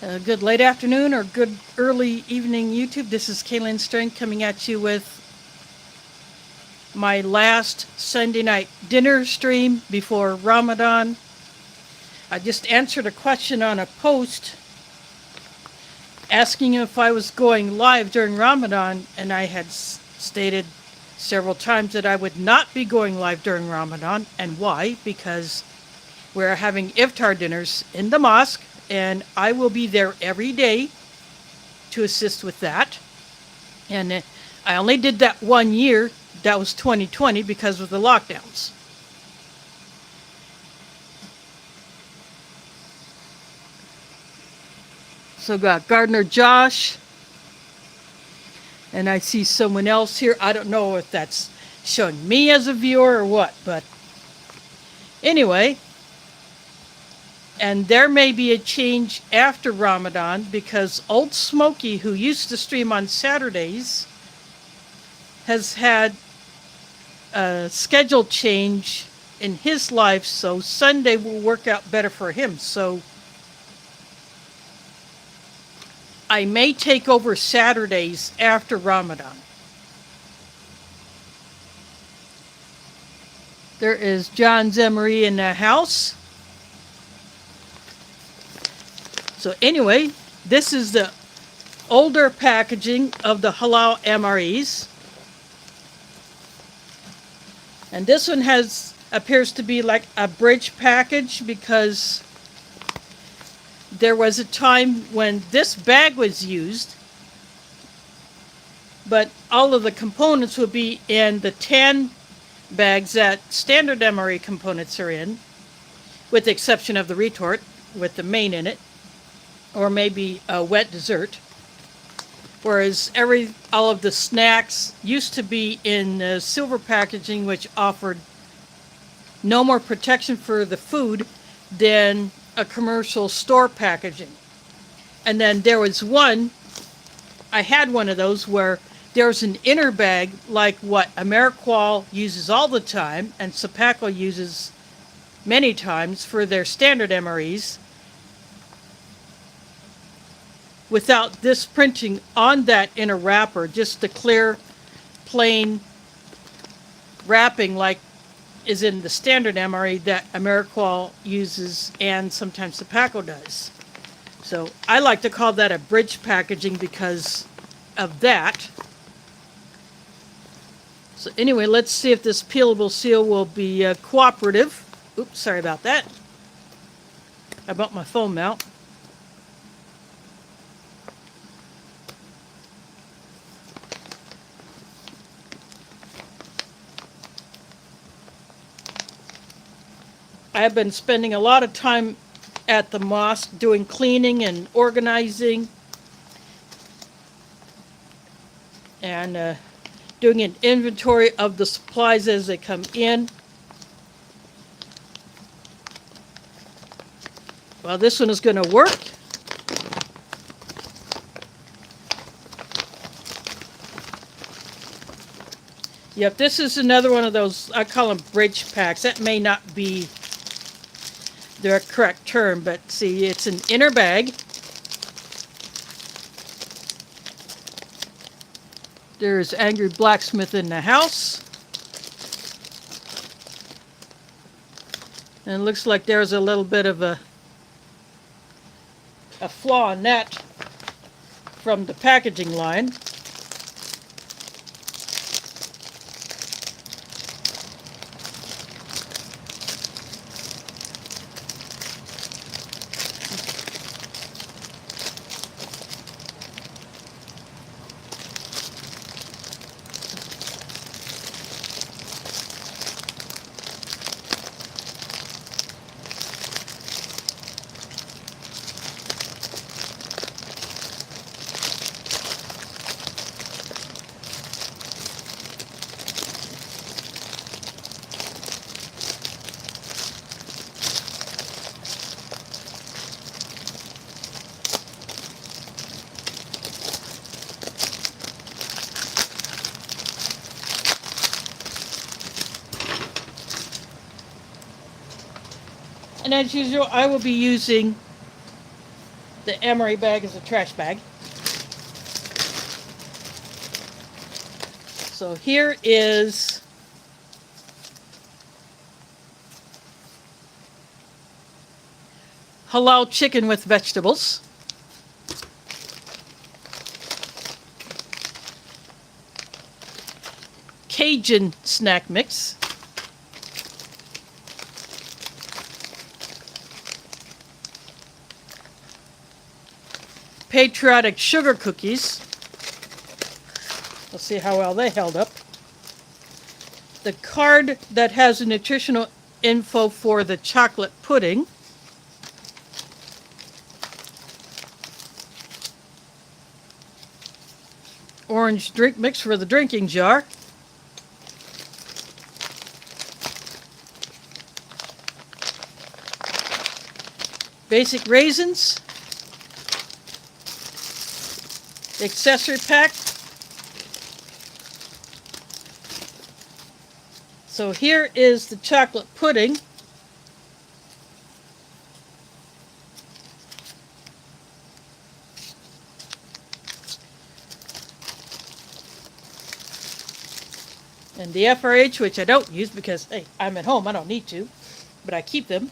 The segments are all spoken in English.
Good late afternoon or good early evening, YouTube. This is Kaylin Strength coming at you with my last Sunday night dinner stream before Ramadan. I just answered a question on a post asking if I was going live during Ramadan, and I had stated several times that I would not be going live during Ramadan. And why? Because we're having iftar dinners in the mosque, and I will be there every day to assist with that. And I only did that 1 year. That was 2020 because of the lockdowns. So got Gardner Josh, and I see someone else here. I don't know if that's showing me as a viewer or what, but anyway. And there may be a change after Ramadan because Old Smokey, who used to stream on Saturdays, has had a schedule change in his life, so Sunday will work out better for him. So I may take over Saturdays after Ramadan. There is John's MRE in the house. So anyway, this is the older packaging of the Halal MREs. And this one appears to be like a bridge package because there was a time when this bag was used, but all of the components would be in the tan bags that standard MRE components are in, with the exception of the retort with the main in it, or maybe a wet dessert. Whereas all of the snacks used to be in silver packaging, which offered no more protection for the food than a commercial store packaging. And then there was I had one of those where there was an inner bag like what AmeriQual uses all the time and Sapaco uses many times for their standard MREs, without this printing on that inner wrapper, just the clear, plain wrapping like is in the standard MRE that AmeriQual uses and sometimes Sapaco does. So I like to call that a bridge packaging because of that. So anyway, let's see if this peelable seal will be cooperative. Oops, sorry about that. I bumped my phone mount. I have been spending a lot of time at the mosque doing cleaning and organizing and doing an inventory of the supplies as they come in. Well, this one is going to work. Yep, this is another one of those, I call them bridge packs. That may not be the correct term, but see, it's an inner bag. There's Angry Blacksmith in the house. And it looks like there's a little bit of a flaw in that from the packaging line. And as usual, I will be using the MRE bag is a trash bag. So here is halal chicken with vegetables. Cajun snack mix. Patriotic sugar cookies. Let's see how well they held up. The card that has the nutritional info for the chocolate pudding. Orange drink mix for the drinking jar. Basic raisins. Accessory pack. So here is the chocolate pudding. And the FRH, which I don't use because, hey, I'm at home, I don't need to, but I keep them.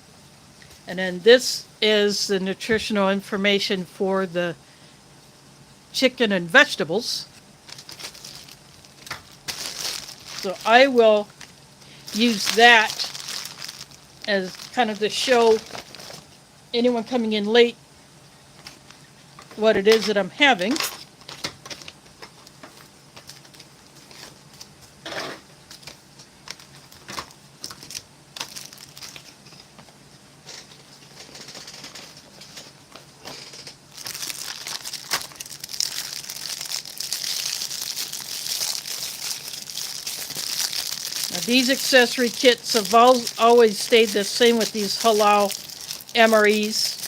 And then this is the nutritional information for the chicken and vegetables. So I will use that as kind of to show anyone coming in late what it is that I'm having. These accessory kits have always stayed the same with these halal MREs.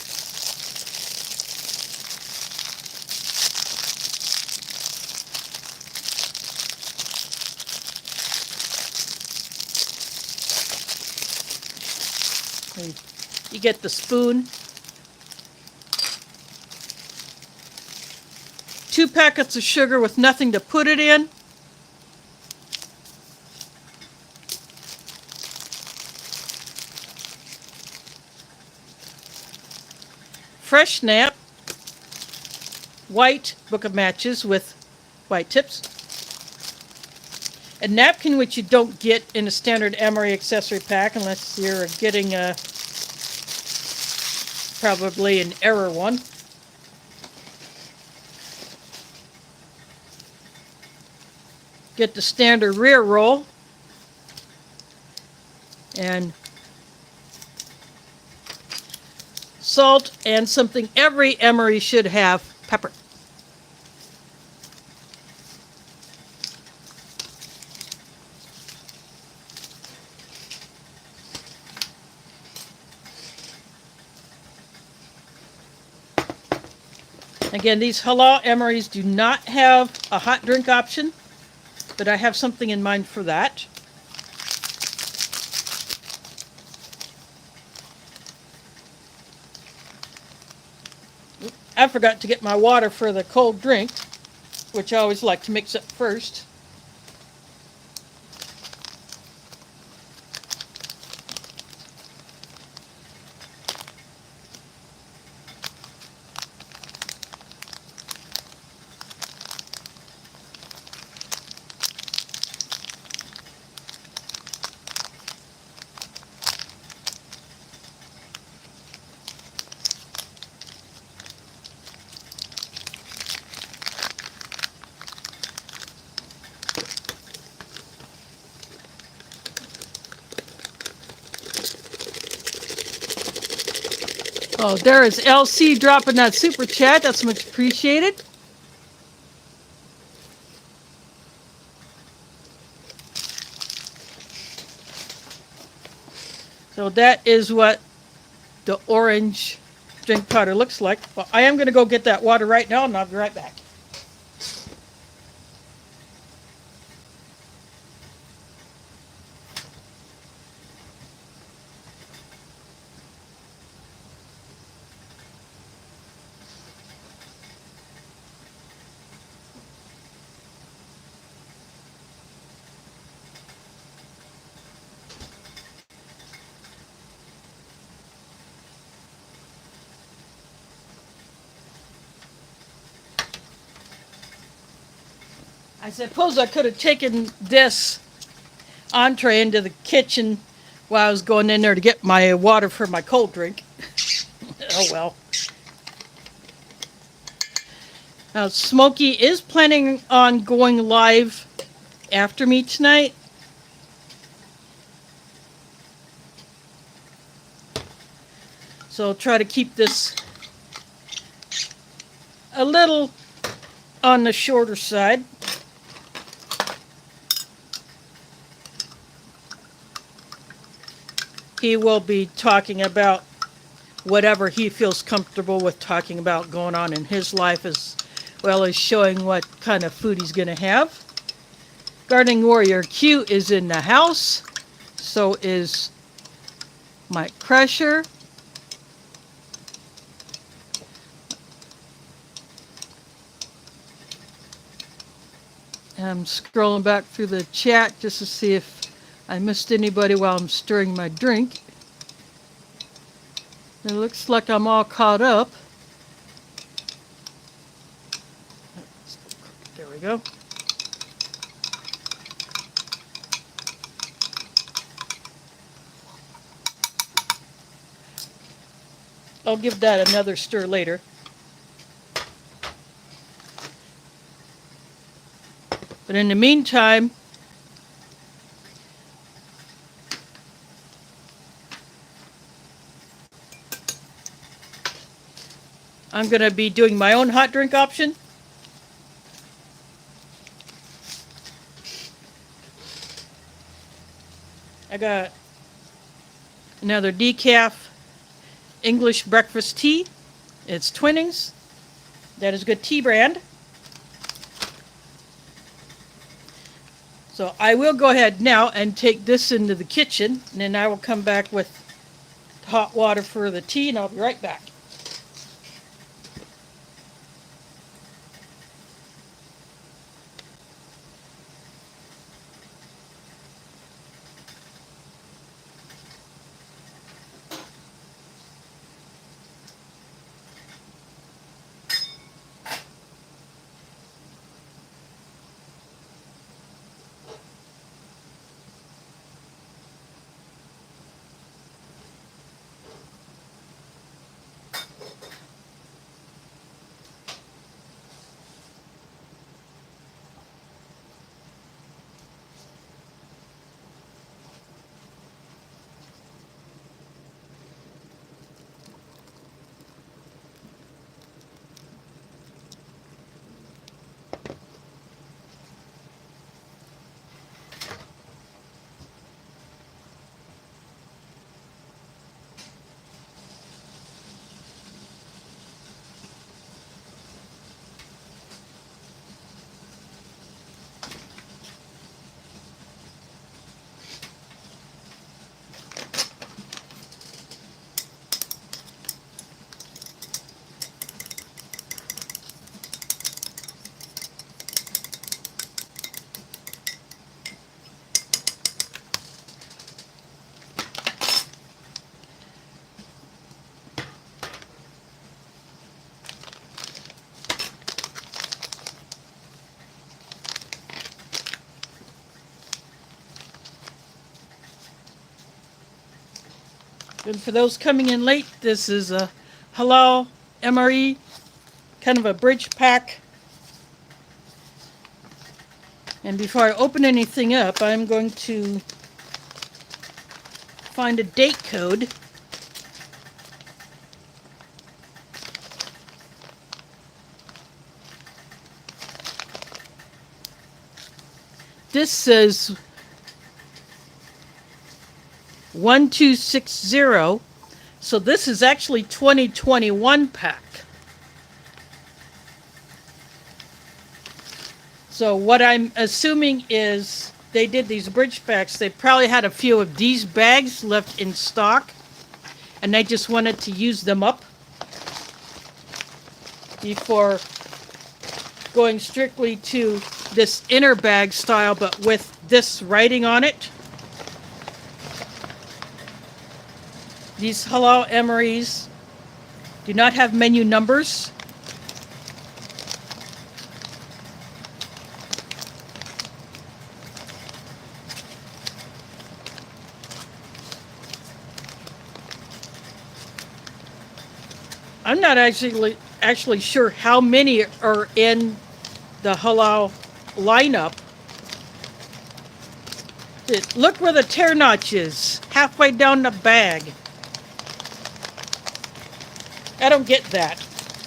You get the spoon. 2 packets of sugar with nothing to put it in. Fresh snap, white book of matches with white tips, a napkin which you don't get in a standard MRE accessory pack unless you're getting probably an error one. Get the standard rear roll and salt and something every MRE should have, pepper. Again, these halal MREs do not have a hot drink option, but I have something in mind for that. I forgot to get my water for the cold drink, which I always like to mix up first. Oh, there is LC dropping that super chat. That's much appreciated. So that is what the orange drink powder looks like. Well, I am going to go get that water right now, and I'll be right back. I suppose I could have taken this entree into the kitchen while I was going in there to get my water for my cold drink. Oh well. Now, Smokey is planning on going live after me tonight. So I'll try to keep this a little on the shorter side. He will be talking about whatever he feels comfortable with talking about going on in his life, as well as showing what kind of food he's going to have. Gardening Warrior Q is in the house. So is Mike Crusher. I'm scrolling back through the chat just to see if I missed anybody while I'm stirring my drink. It looks like I'm all caught up. There we go. I'll give that another stir later. But in the meantime, I'm going to be doing my own hot drink option. I got another decaf English breakfast tea. It's Twinings. That is a good tea brand. So I will go ahead now and take this into the kitchen, and then I will come back with hot water for the tea, and I'll be right back. And for those coming in late, this is a Halal MRE, kind of a bridge pack. And before I open anything up, I'm going to find a date code. This says 1260, so this is actually 2021 pack. So what I'm assuming is they did these bridge packs. They probably had a few of these bags left in stock, and they just wanted to use them up before going strictly to this inner bag style, but with this writing on it. These Halal MREs do not have menu numbers. I'm not actually sure how many are in the halal lineup. Look where the tear notch is, halfway down the bag. I don't get that.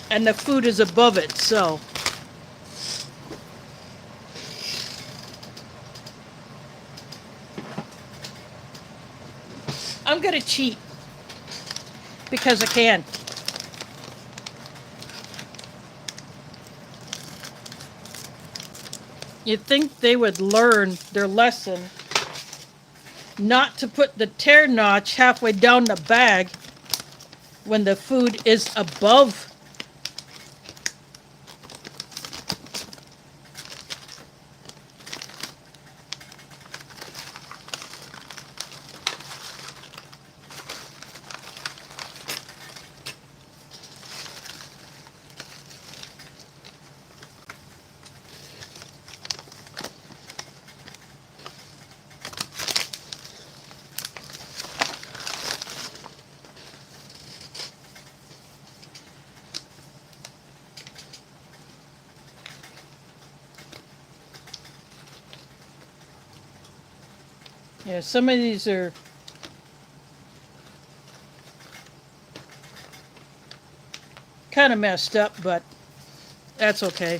And the food is above it, so. I'm gonna cheat because I can. You'd think they would learn their lesson not to put the tear notch halfway down the bag when the food is above. Yeah, some of these are kind of messed up, but that's okay.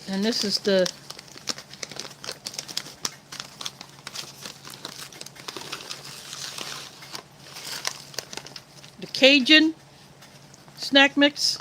And this is the Cajun snack mix.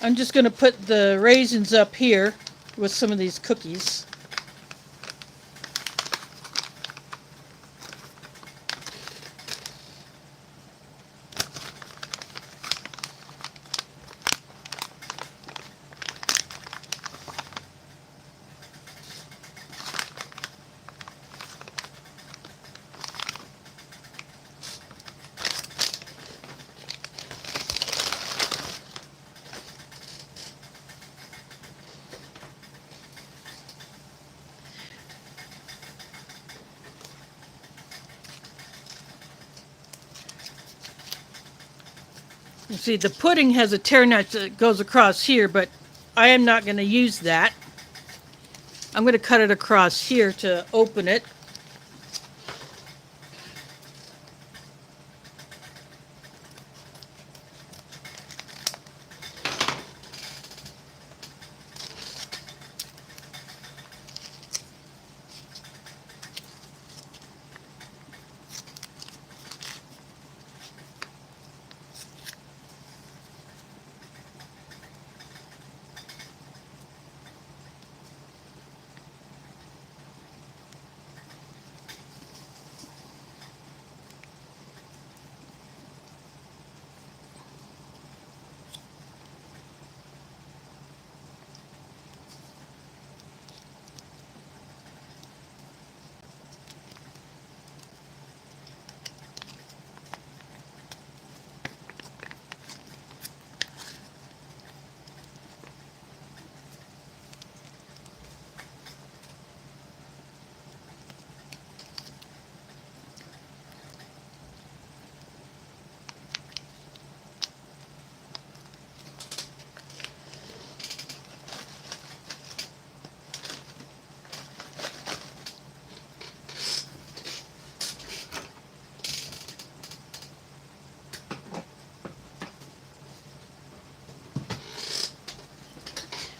I'm just going to put the raisins up here with some of these cookies. You see, the pudding has a tear notch that goes across here, but I am not going to use that. I'm going to cut it across here to open it.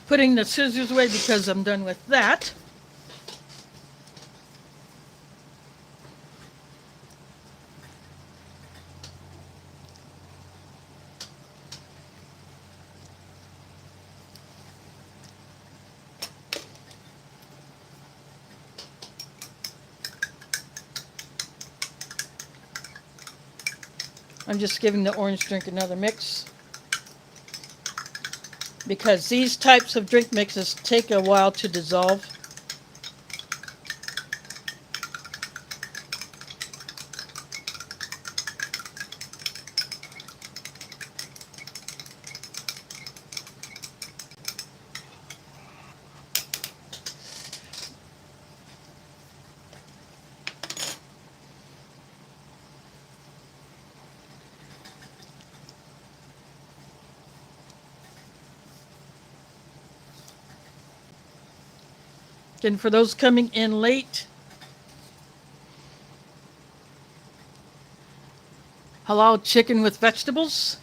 Putting the scissors away because I'm done with that. I'm just giving the orange drink another mix, because these types of drink mixes take a while to dissolve. And for those coming in late, halal chicken with vegetables.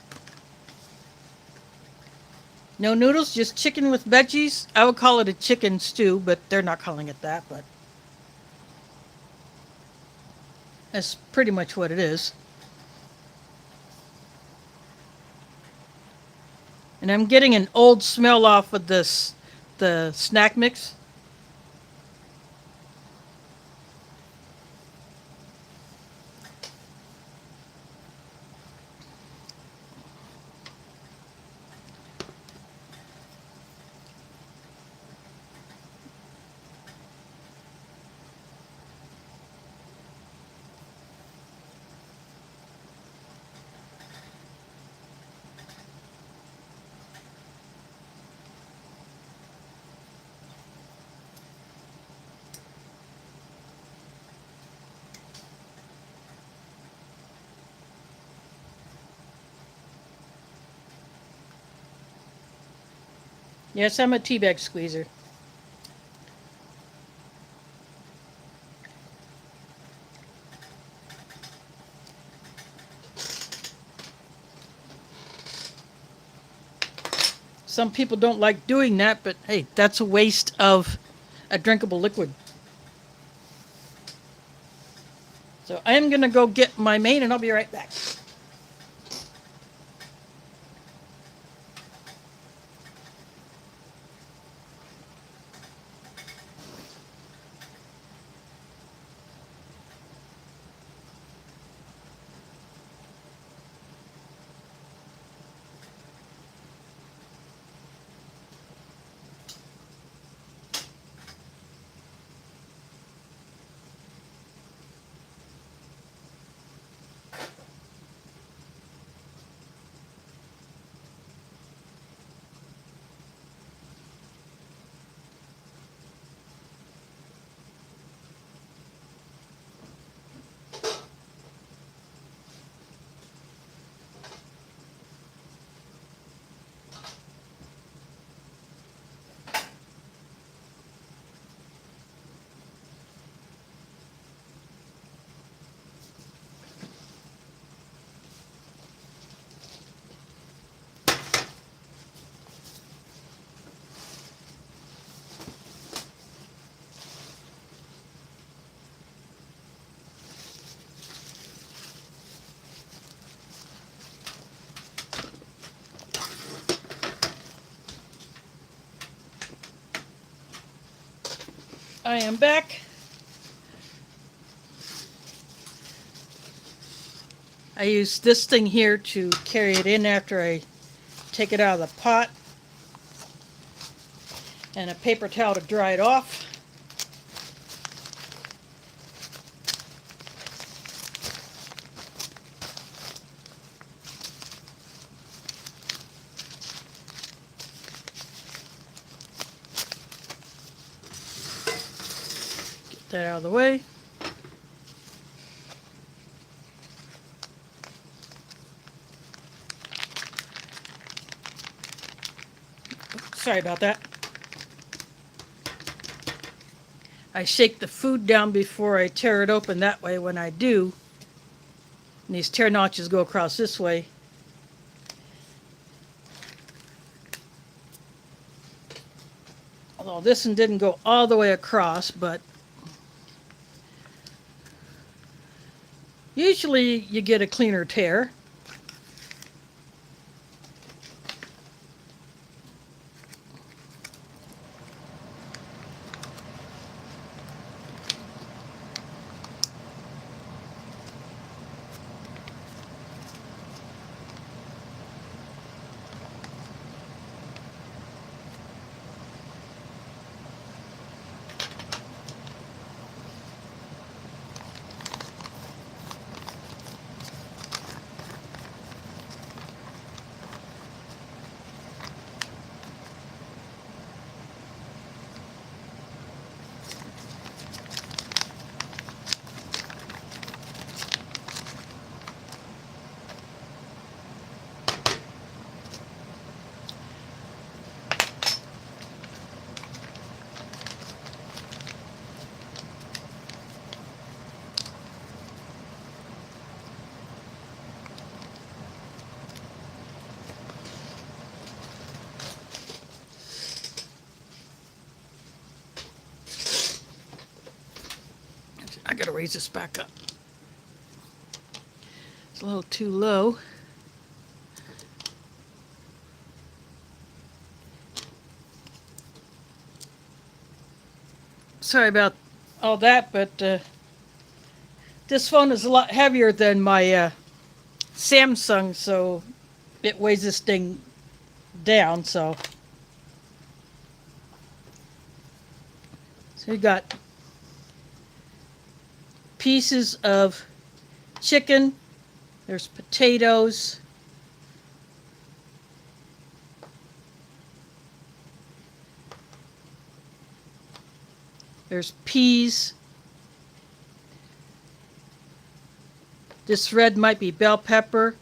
No noodles, just chicken with veggies. I would call it a chicken stew, but they're not calling it that, but that's pretty much what it is. And I'm getting an old smell off of this, the snack mix. Yes, I'm a tea bag squeezer. Some people don't like doing that, but hey, that's a waste of a drinkable liquid. So I am going to go get my main and I'll be right back. I am back. I use this thing here to carry it in after I take it out of the pot, and a paper towel to dry it off. Get that out of the way. Sorry about that. I shake the food down before I tear it open. That way when I do, and these tear notches go across this way, Although this one didn't go all the way across, but usually you get a cleaner tear. I gotta raise this back up. It's a little too low. Sorry about all that, but this phone is a lot heavier than my Samsung, so it weighs this thing down. So you got pieces of chicken, there's potatoes, there's peas, this red might be bell pepper,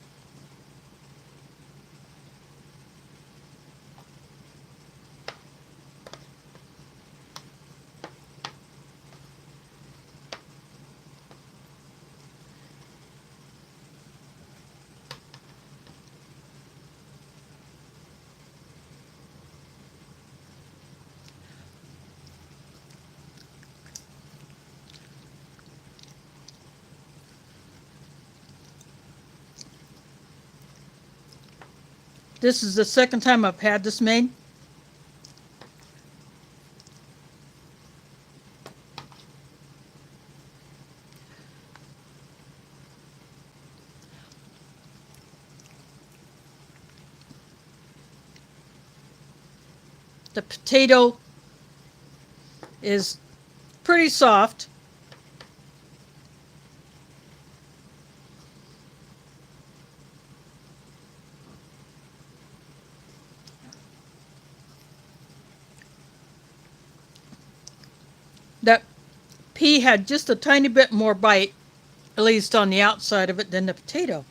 this is the second time I've had this made. The potato is pretty soft. That pea had just a tiny bit more bite, at least on the outside of it, than the potato.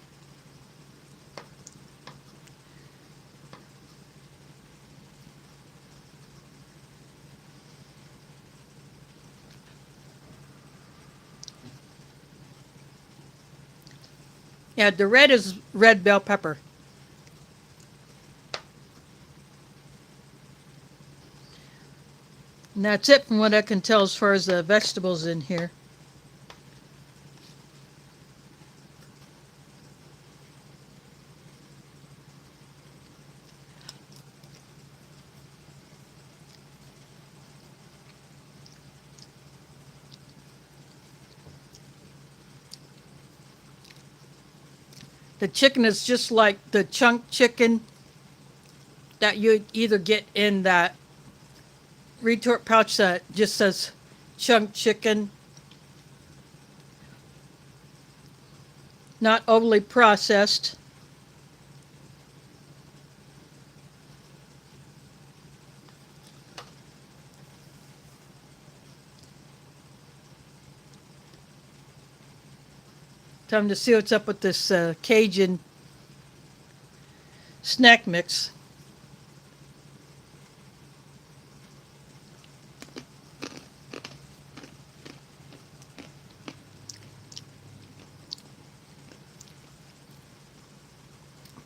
Yeah, the red is red bell pepper. And that's it from what I can tell as far as the vegetables in here. The chicken is just like the chunk chicken that you either get in that retort pouch that just says chunk chicken. Not overly processed. Time to see what's up with this Cajun snack mix.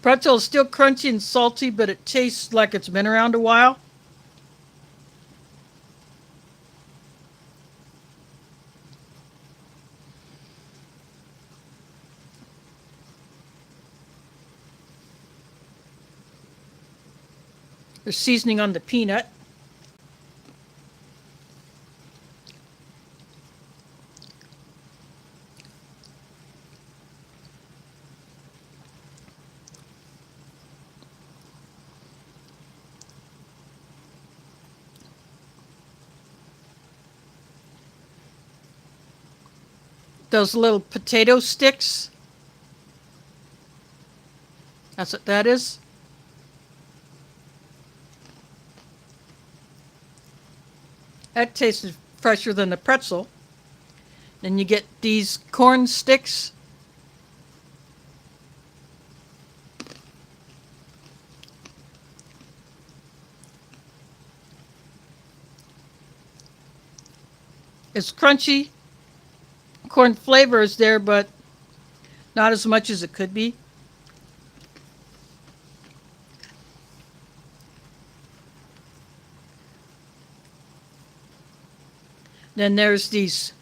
Pretzel is still crunchy and salty, but it tastes like it's been around a while. There's seasoning on the peanut. Those little potato sticks. That's what that is. That tastes fresher than the pretzel. Then you get these corn sticks. It's crunchy. Corn flavor is there, but not as much as it could be. Then there's these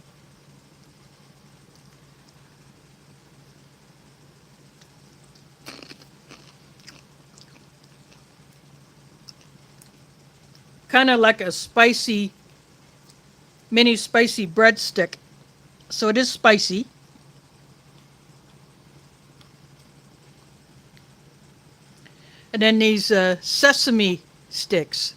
kind of like a spicy, mini spicy breadstick. So it is spicy. And then these sesame sticks.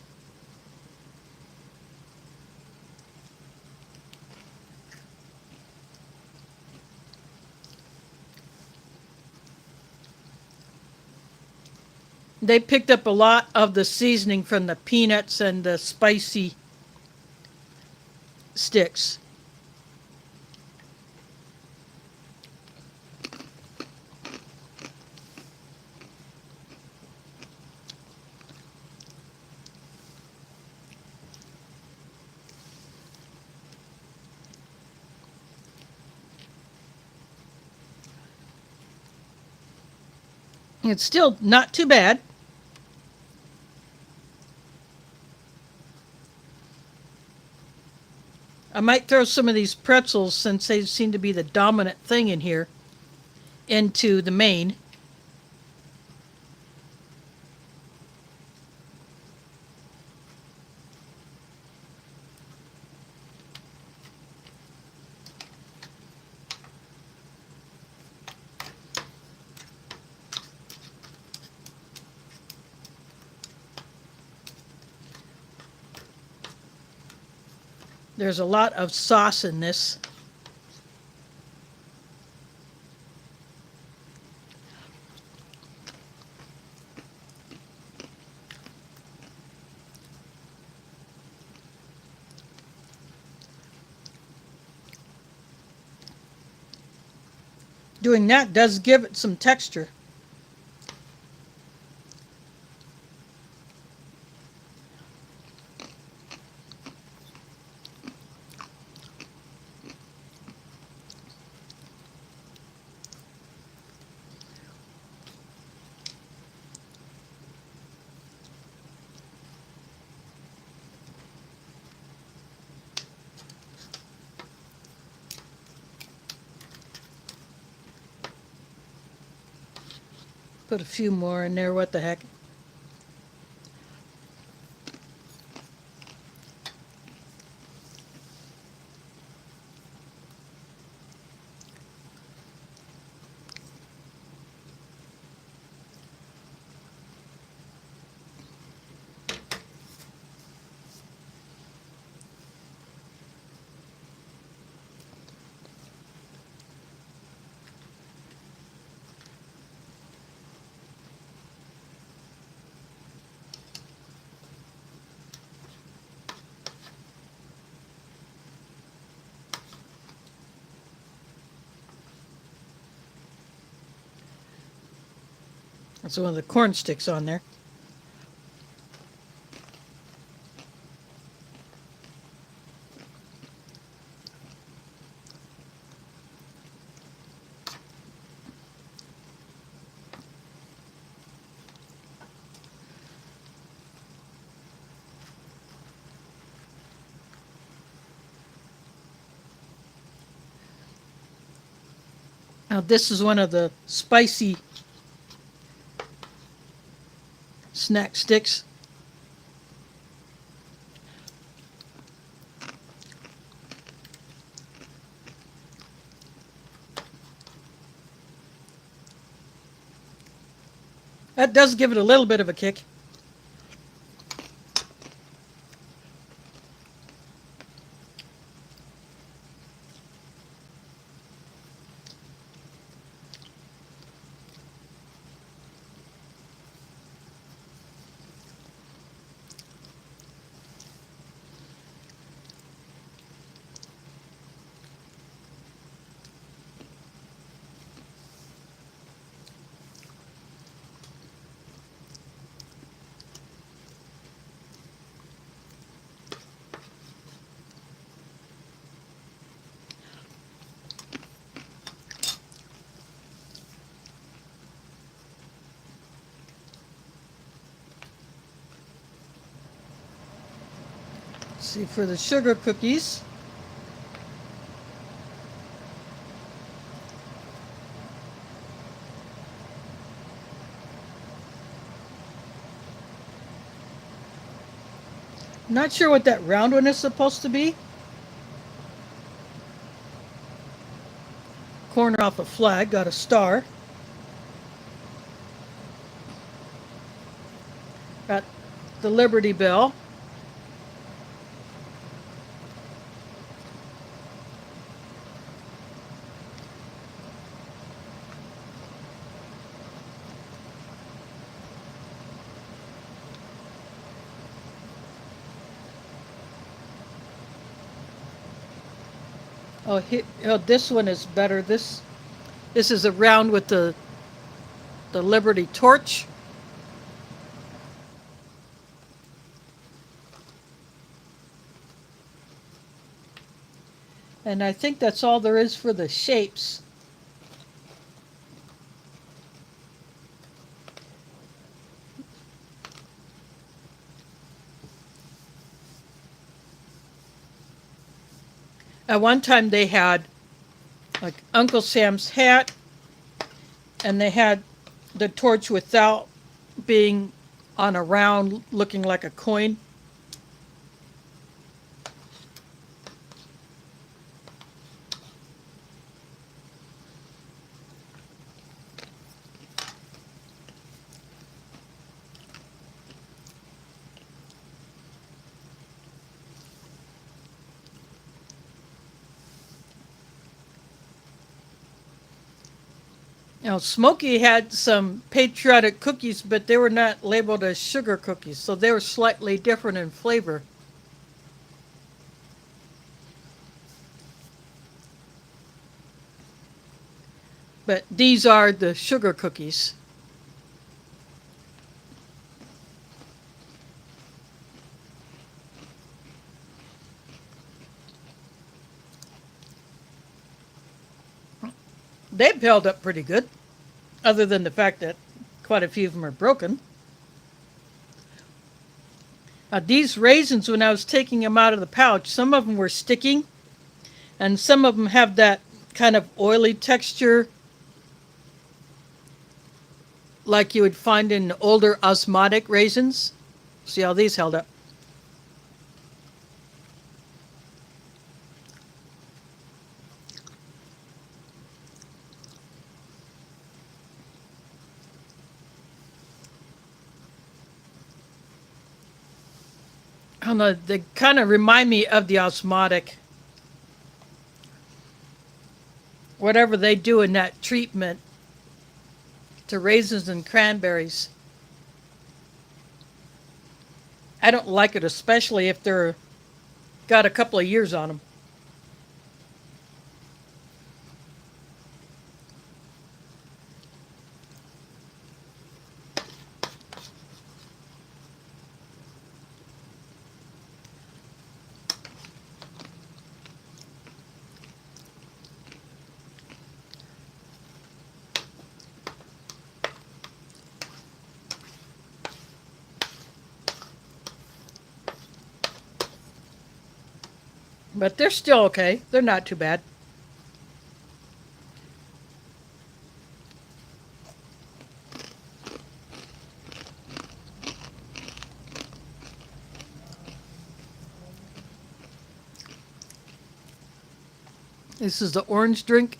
They picked up a lot of the seasoning from the peanuts and the spicy sticks. It's still not too bad. I might throw some of these pretzels, since they seem to be the dominant thing in here, into the main. There's a lot of sauce in this. Doing that does give it some texture. Put a few more in there, what the heck. That's one of the corn sticks on there. Now this is one of the spicy snack sticks. That does give it a little bit of a kick. See, for the sugar cookies, not sure what that round one is supposed to be. Corner off a flag, got a star. Got the Liberty Bell. Oh, this one is better. This is a round with the Liberty torch. And I think that's all there is for the shapes. At one time they had like Uncle Sam's hat, and they had the torch without being on a round looking like a coin. Now, Smokey had some patriotic cookies, but they were not labeled as sugar cookies, so they were slightly different in flavor. But these are the sugar cookies. They've held up pretty good, other than the fact that quite a few of them are broken. Now, these raisins, when I was taking them out of the pouch, some of them were sticking, and some of them have that kind of oily texture like you would find in older osmotic raisins. See how these held up. I don't know, they kind of remind me of the osmotic. Whatever they do in that treatment to raisins and cranberries. I don't like it, especially if they're got a couple of years on them. But they're still okay. They're not too bad. This is the orange drink.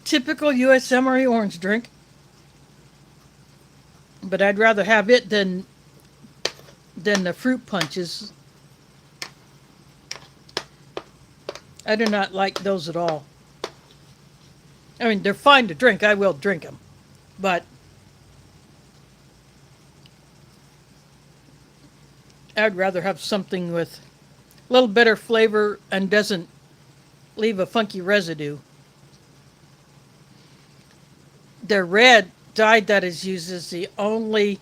typical U.S. MRE orange drink, but I'd rather have it than the fruit punches. I do not like those at all. I mean, they're fine to drink. I will drink them, but I'd rather have something with a little better flavor and doesn't leave a funky residue. The red dye that is used is the only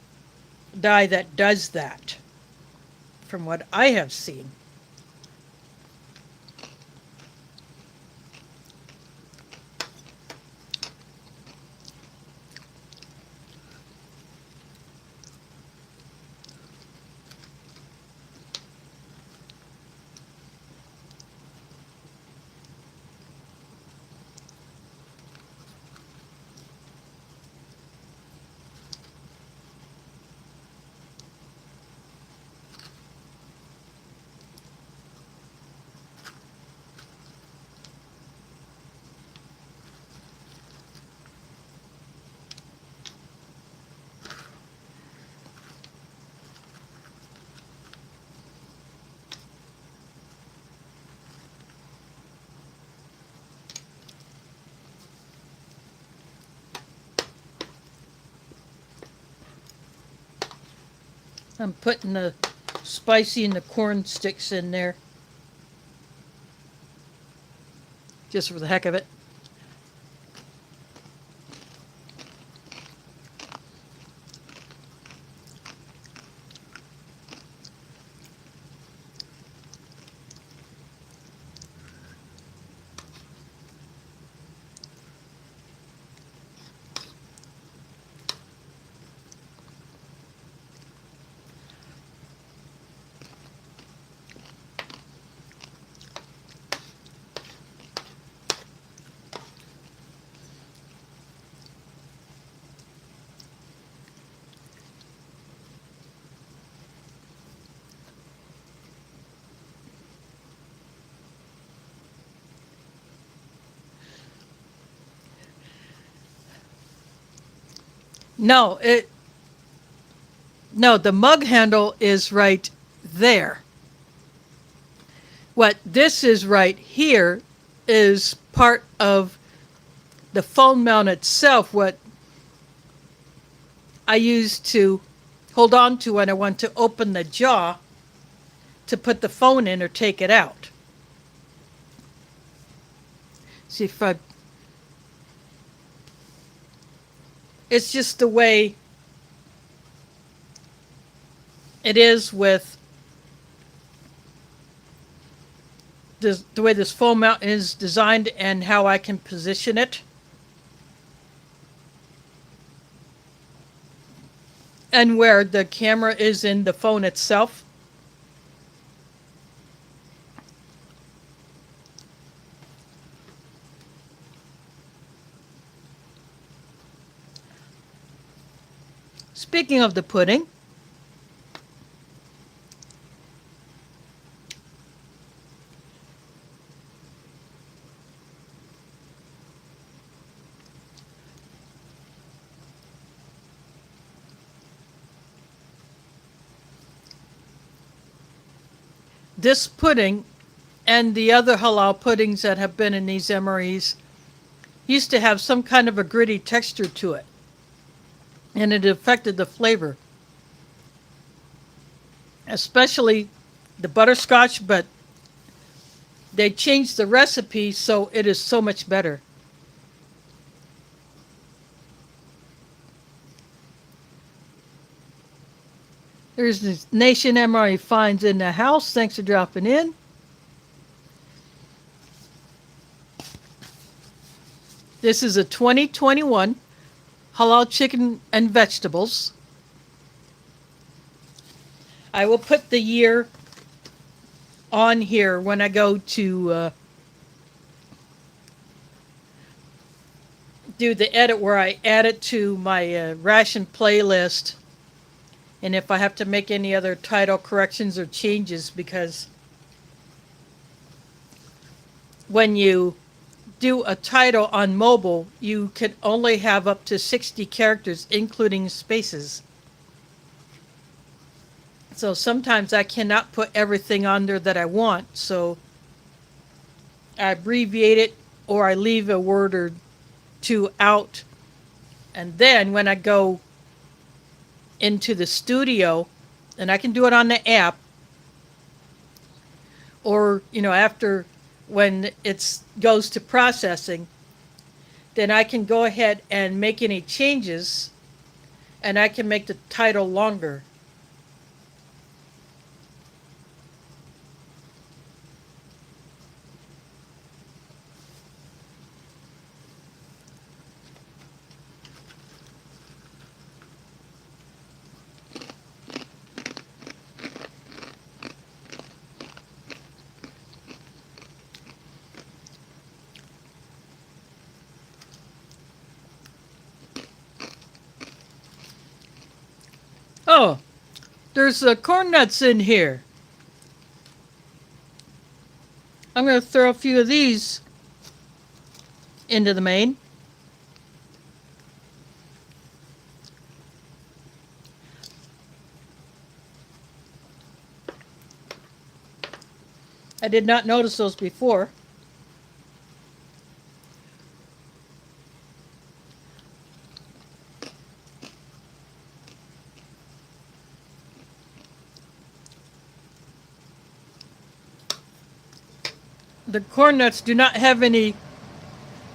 dye that does that, from what I have seen. I'm putting the spicy and the corn sticks in there, just for the heck of it. No, the mug handle is right there. What this is right here is part of the phone mount itself, what I use to hold on to when I want to open the jaw to put the phone in or take it out. See if I... It's just the way it is with the way this phone mount is designed and how I can position it. And where the camera is in the phone itself. Speaking of the pudding, this pudding and the other halal puddings that have been in these MREs used to have some kind of a gritty texture to it, and it affected the flavor, especially the butterscotch, but they changed the recipe so it is so much better. There's this Nation MRE finds in the house. Thanks for dropping in. This is a 2021 halal chicken and vegetables. I will put the year on here when I go to do the edit where I add it to my Ration playlist. And if I have to make any other title corrections or changes, because when you do a title on mobile, you can only have up to 60 characters, including spaces. So sometimes I cannot put everything on there that I want, so I abbreviate it or I leave a word or two out. And then when I go into the studio, and I can do it on the app, or after when it goes to processing, then I can go ahead and make any changes, and I can make the title longer. Oh, there's corn nuts in here. I'm going to throw a few of these into the main. I did not notice those before. The corn nuts do not have any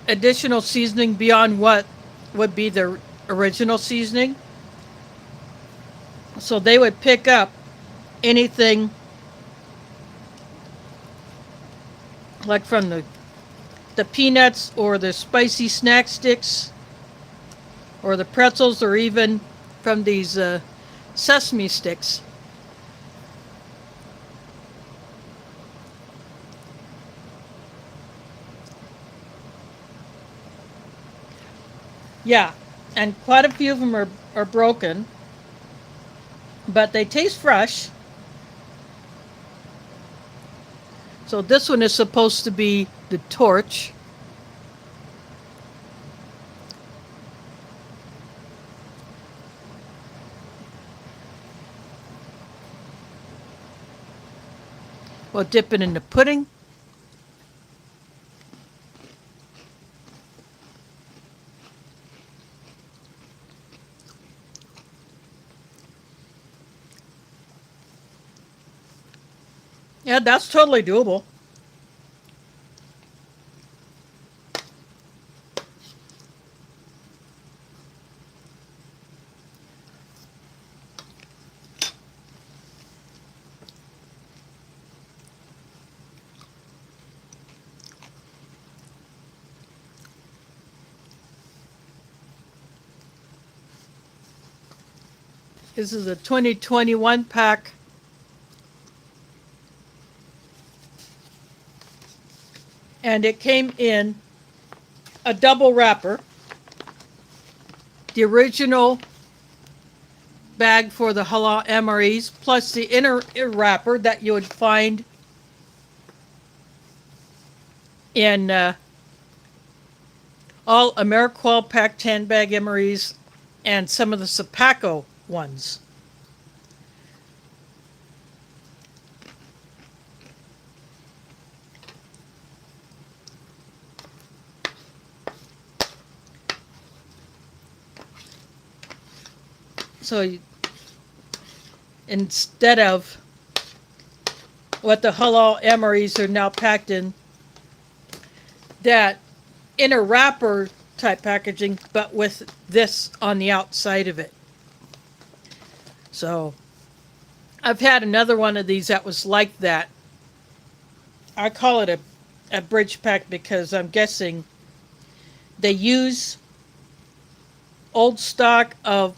additional seasoning beyond what would be the original seasoning. So they would pick up anything like from the peanuts or the spicy snack sticks or the pretzels or even from these sesame sticks. Yeah, and quite a few of them are broken, but they taste fresh. So this one is supposed to be the torch. We'll dip it in the pudding. Yeah, that's totally doable. This is a 2021 pack. And it came in a double wrapper. The original bag for the Halal MREs, plus the inner wrapper that you would find in all AmeriQual Pack 10 bag MREs and some of the Sapaco ones. So instead of what the Halal MREs are now packed in, that inner wrapper type packaging, but with this on the outside of it. So I've had another one of these that was like that. I call it a bridge pack because I'm guessing they use old stock of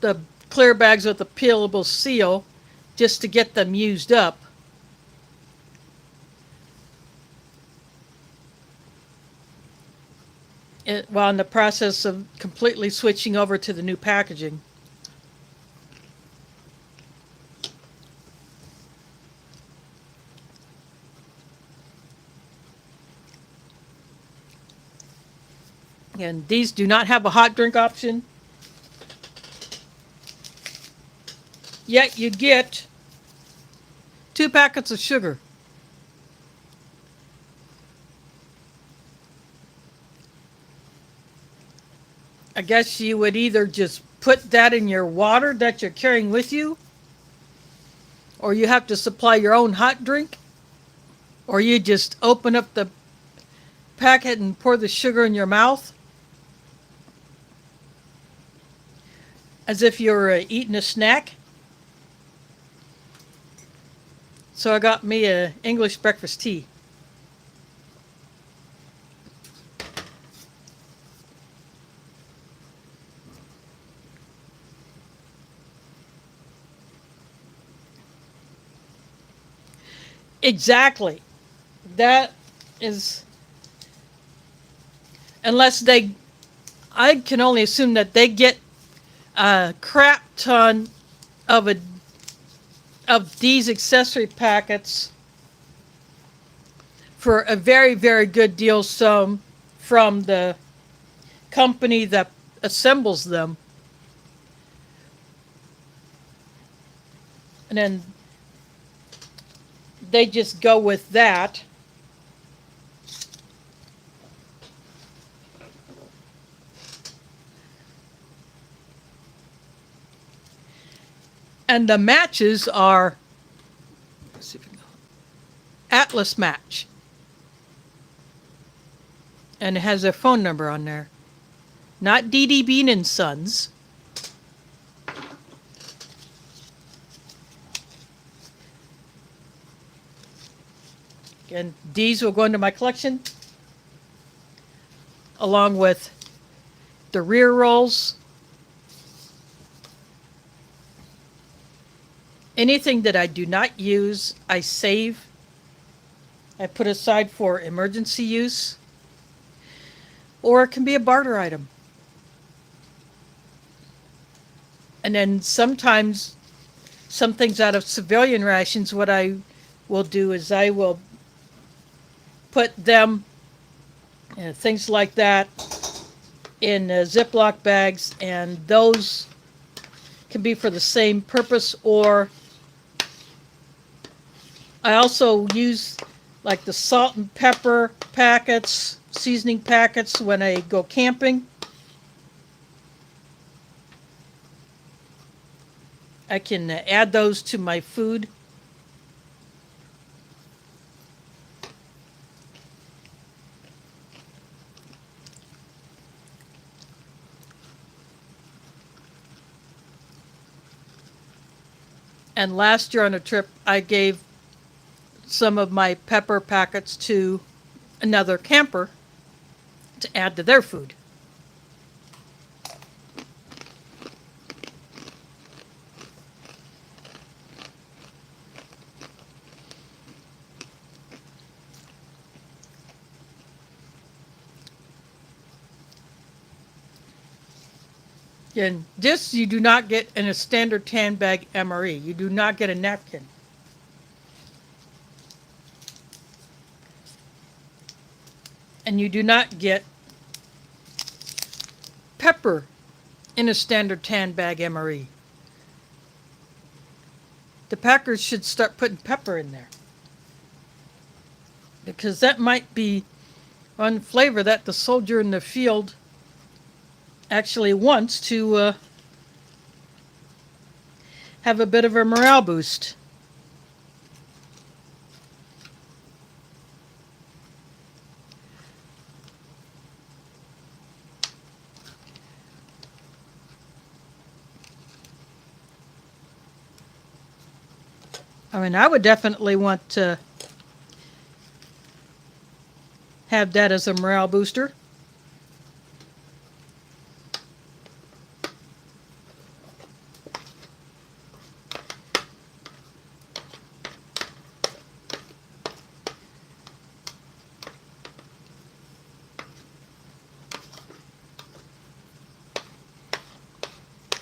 the clear bags with a peelable seal just to get them used up. While in the process of completely switching over to the new packaging. And these do not have a hot drink option. Yet you get 2 packets of sugar. I guess you would either just put that in your water that you're carrying with you, or you have to supply your own hot drink, or you just open up the packet and pour the sugar in your mouth as if you're eating a snack. So I got me a English breakfast tea. Exactly. That is, unless they, I can only assume that they get a crap ton of these accessory packets for a very, very good deal, some from the company that assembles them. And then they just go with that. And the matches are, let's see if we can, Atlas match. And it has their phone number on there. Not D.D. Bean and Sons. Again, these will go into my collection, along with the rear rolls. Anything that I do not use, I save. I put aside for emergency use. Or it can be a barter item. And then sometimes, some things out of civilian rations, what I will do is I will put them, things like that, in Ziploc bags, and those can be for the same purpose. Or I also use like the salt and pepper packets, seasoning packets when I go camping. I can add those to my food. And last year on a trip, I gave some of my pepper packets to another camper to add to their food. And this you do not get in a standard tan bag MRE. You do not get a napkin. And you do not get pepper in a standard tan bag MRE. The packers should start putting pepper in there, because that might be one flavor that the soldier in the field actually wants to have a bit of a morale boost. I mean, I would definitely want to have that as a morale booster.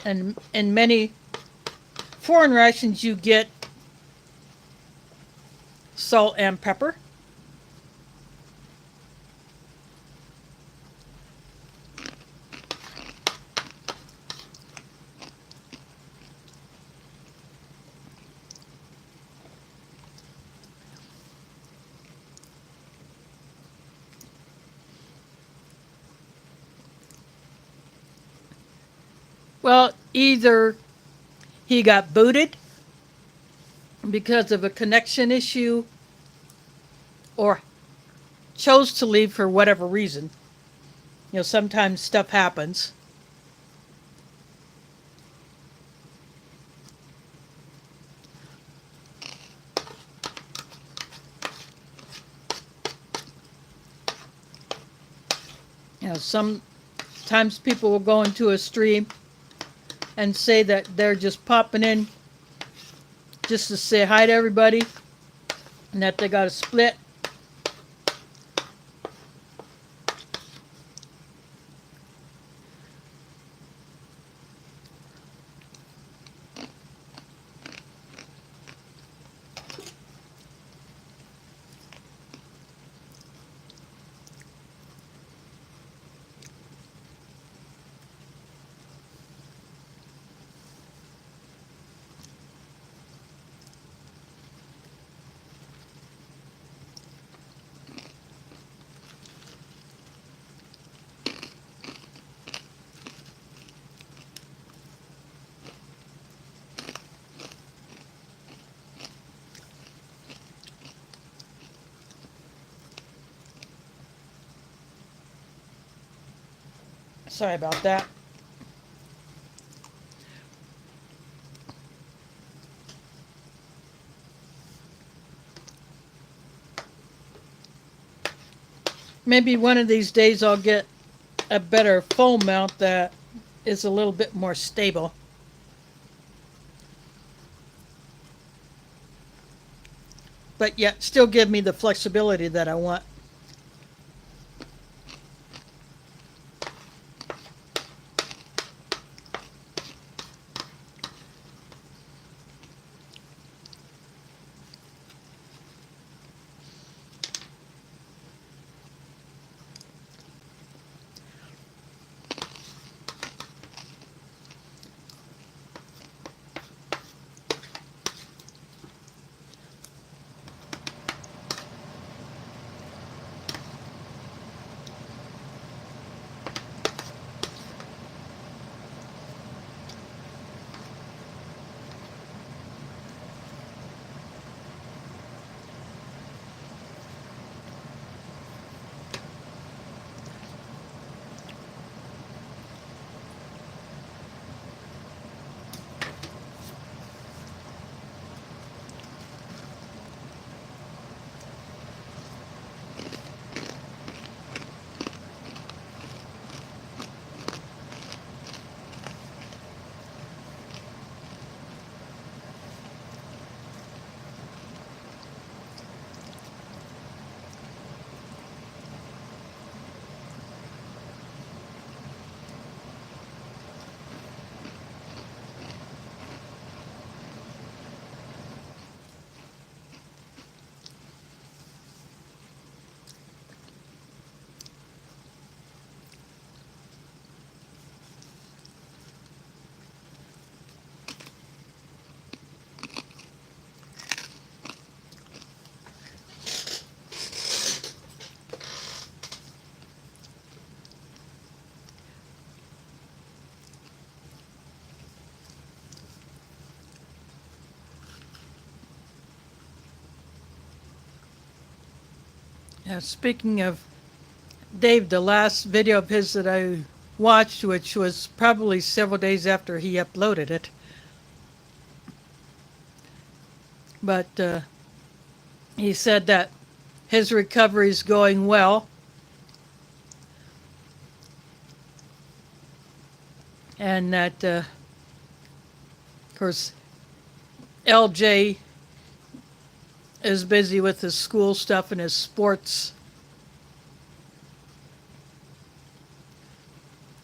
And in many foreign rations, you get salt and pepper. Well, either he got booted because of a connection issue or chose to leave for whatever reason. Sometimes stuff happens. Sometimes people will go into a stream and say that they're just popping in just to say hi to everybody and that they got a split. Sorry about that. Maybe one of these days I'll get a better phone mount that is a little bit more stable. But yet still give me the flexibility that I want. Speaking of Dave, the last video of his that I watched, which was probably several days after he uploaded it, but he said that his recovery is going well, and that, of course, LJ is busy with his school stuff and his sports,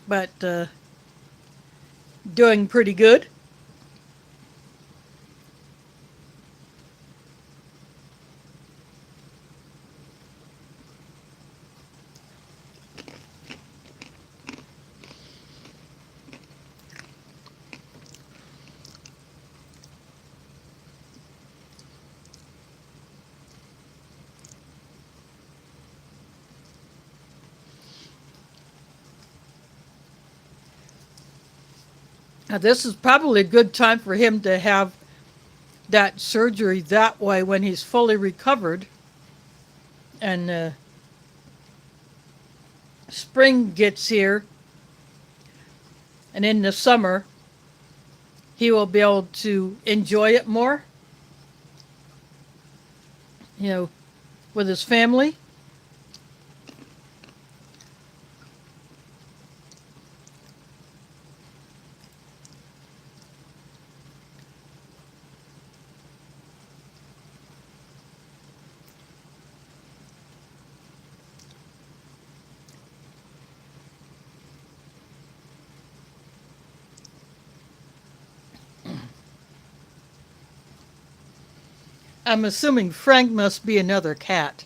but doing pretty good. Now, this is probably a good time for him to have that surgery that way when he's fully recovered and spring gets here, and in the summer he will be able to enjoy it more, you know, with his family. I'm assuming Frank must be another cat.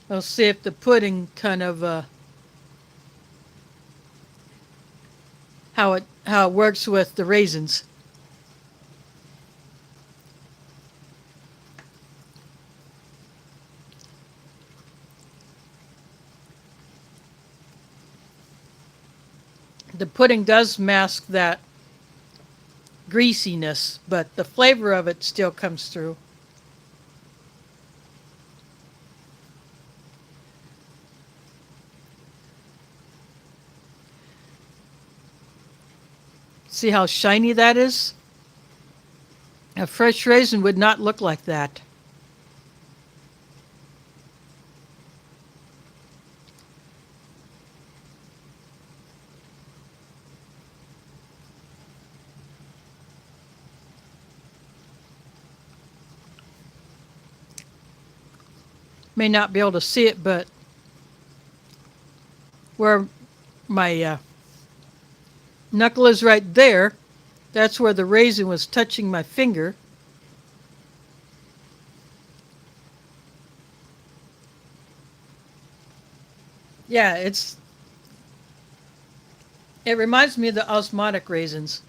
I'll see if the pudding kind of how it works with the raisins. The pudding does mask that greasiness, but the flavor of it still comes through. See how shiny that is? A fresh raisin would not look like that. May not be able to see it, but where my knuckle is right there, that's where the raisin was touching my finger. Yeah, it reminds me of the osmotic raisins.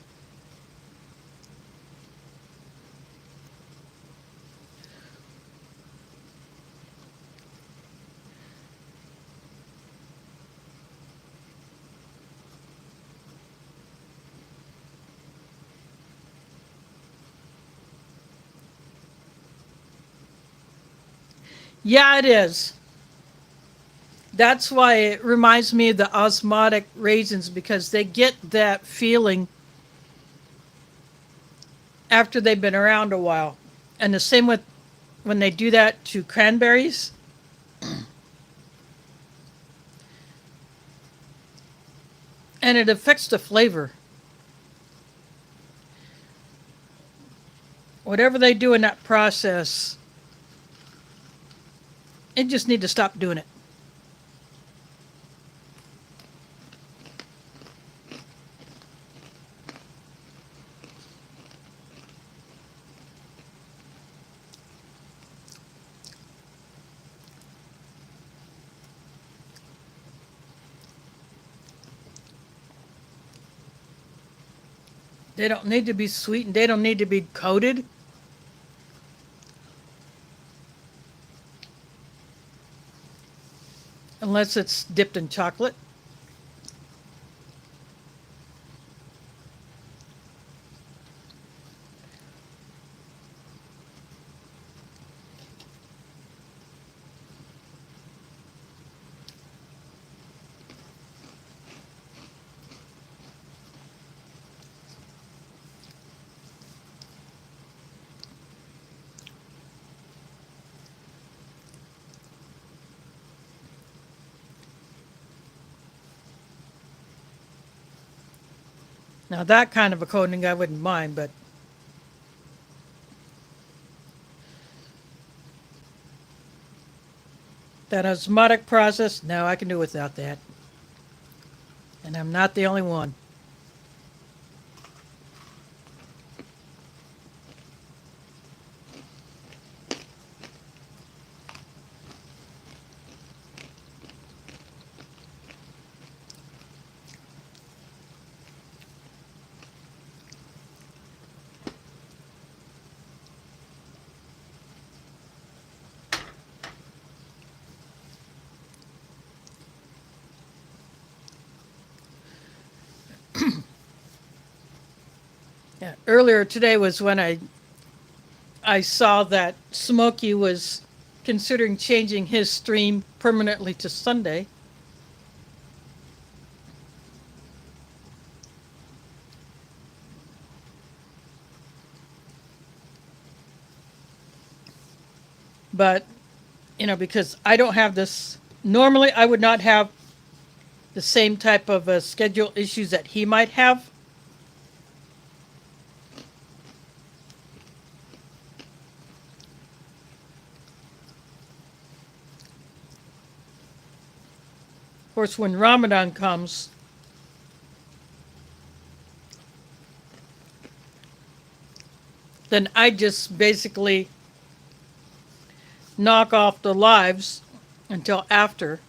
Yeah, it is. That's why it reminds me of the osmotic raisins, because they get that feeling after they've been around a while. And the same with when they do that to cranberries. And it affects the flavor. Whatever they do in that process, they just need to stop doing it. They don't need to be sweetened. They don't need to be coated. Unless it's dipped in chocolate. Now that kind of a coating I wouldn't mind, but that osmotic process, no, I can do without that. And I'm not the only one. Yeah, earlier today was when I saw that Smokey was considering changing his stream permanently to Sunday. But, because I don't have this, normally I would not have the same type of schedule issues that he might have. Of course, when Ramadan comes, then I just basically knock off the lives until after.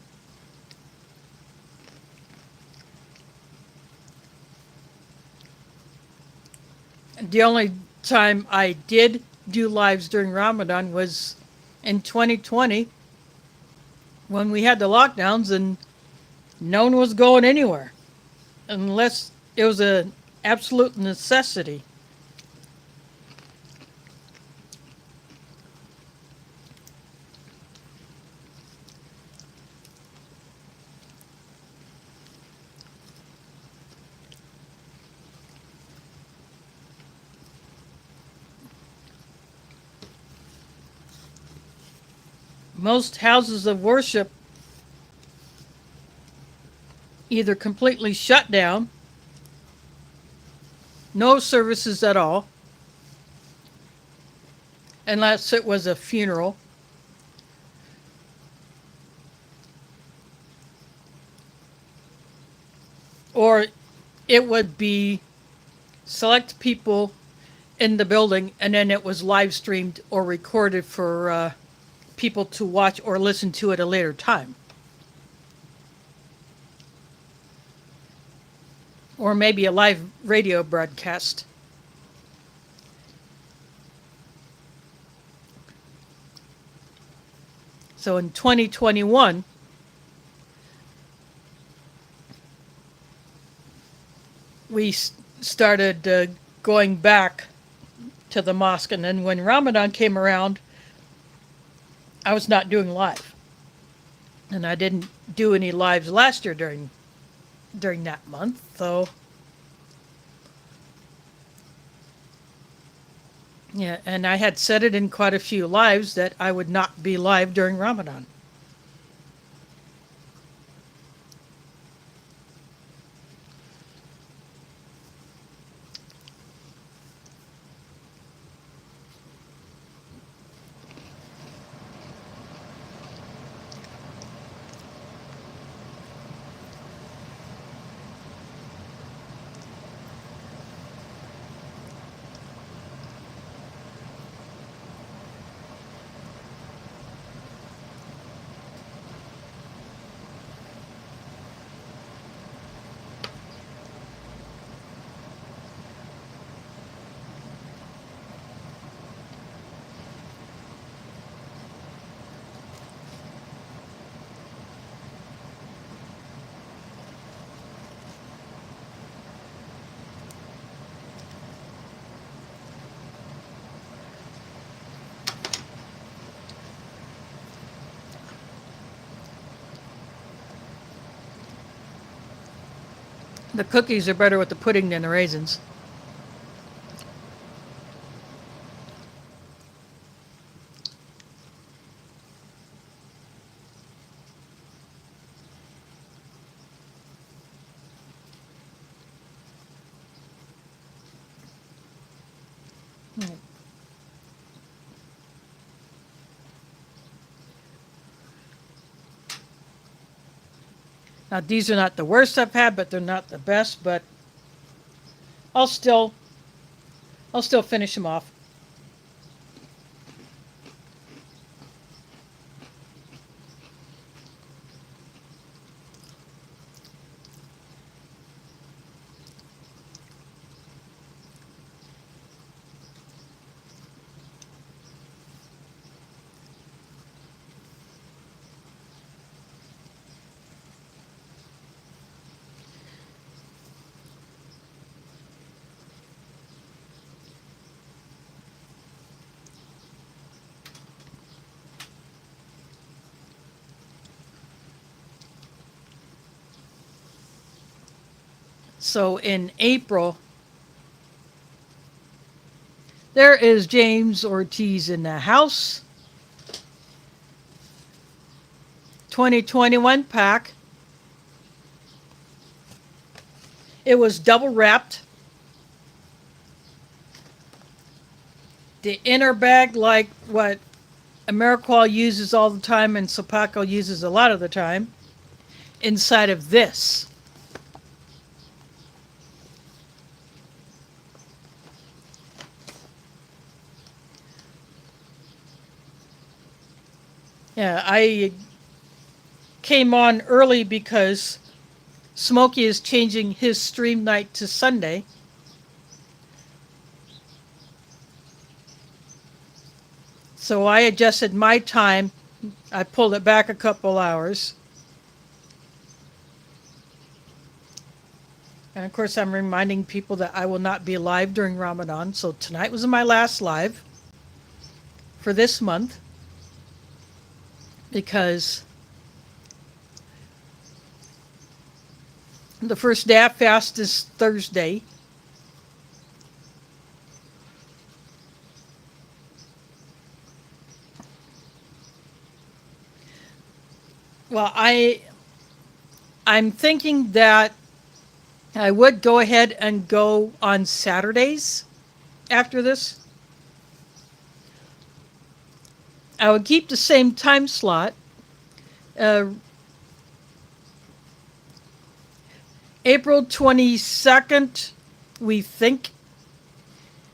The only time I did do lives during Ramadan was in 2020 when we had the lockdowns and no one was going anywhere unless it was an absolute necessity. Most houses of worship either completely shut down, no services at all, unless it was a funeral, or it would be select people in the building and then it was live streamed or recorded for people to watch or listen to at a later time. Or maybe a live radio broadcast. So in 2021, we started going back to the mosque. And then when Ramadan came around, I was not doing live. And I didn't do any lives last year during that month. So yeah, and I had said it in quite a few lives that I would not be live during Ramadan. The cookies are better with the pudding than the raisins. Now these are not the worst I've had, but they're not the best. But I'll still, I'll still finish them off. So in April, there is James Ortiz in the house. 2021 pack. It was double wrapped. The inner bag, like what Ameriqual uses all the time and Sopaco uses a lot of the time, inside of this. Yeah, I came on early because Smokey is changing his stream night to Sunday. So I adjusted my time. I pulled it back a couple hours. And of course, I'm reminding people that I will not be live during Ramadan. So tonight was my last live for this month because the first day I fast is Thursday. Well, I'm thinking that I would go ahead and go on Saturdays after this. I would keep the same time slot. Uh, April 22nd, we think.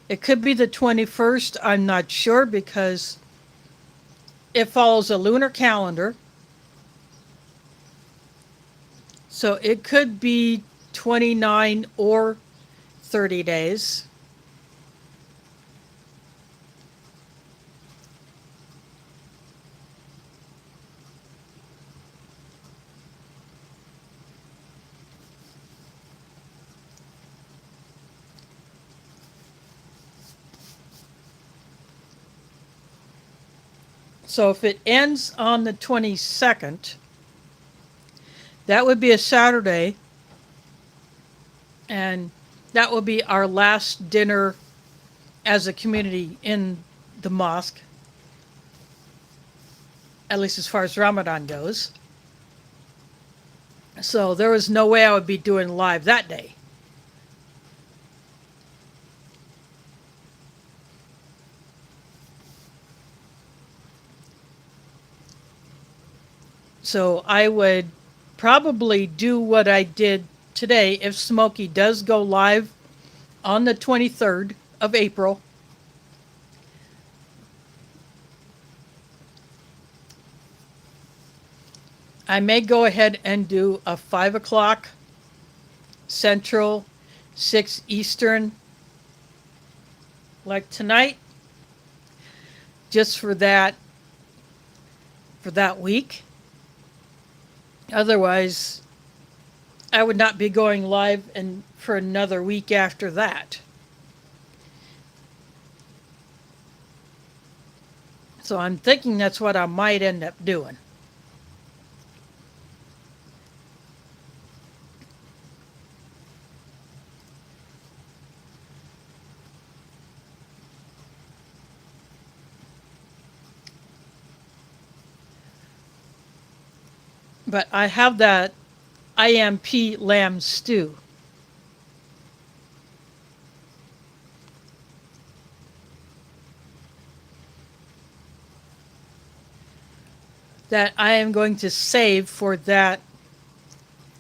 It could be the 21st. I'm not sure because it follows a lunar calendar. So it could be 29 or 30 days. So if it ends on the 22nd, that would be a Saturday, and that will be our last dinner as a community in the mosque, at least as far as Ramadan goes. So there was no way I would be doing live that day. So I would probably do what I did today if Smokey does go live on the 23rd of April. I may go ahead and do a 5 o'clock Central, 6 Eastern, like tonight, just for that week. Otherwise, I would not be going live and for another week after that. So I'm thinking that's what I might end up doing. But I have that IMP lamb stew. That I am going to save for that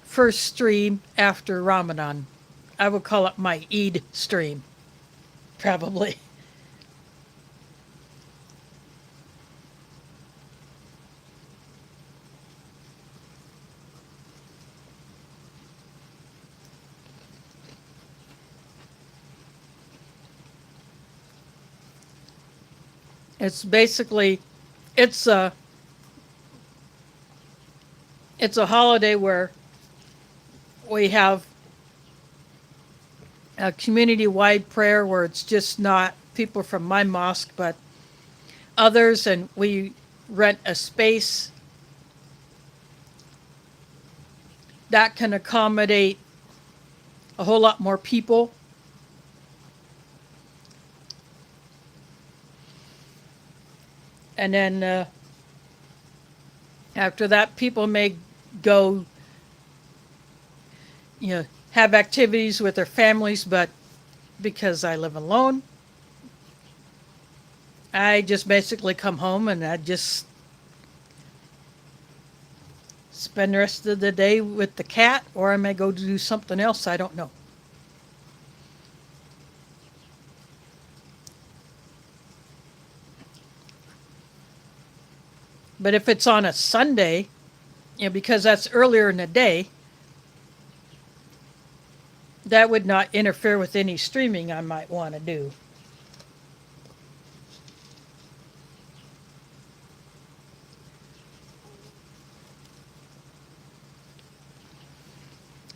first stream after Ramadan. I would call it my Eid stream, probably. It's basically, it's a holiday where we have a community-wide prayer where it's just not people from my mosque, but others, and we rent a space that can accommodate a whole lot more people. And then after that, people may go, have activities with their families, but because I live alone, I just basically come home and I just spend the rest of the day with the cat, or I may go to do something else. I don't know. But if it's on a Sunday, because that's earlier in the day, that would not interfere with any streaming I might want to do.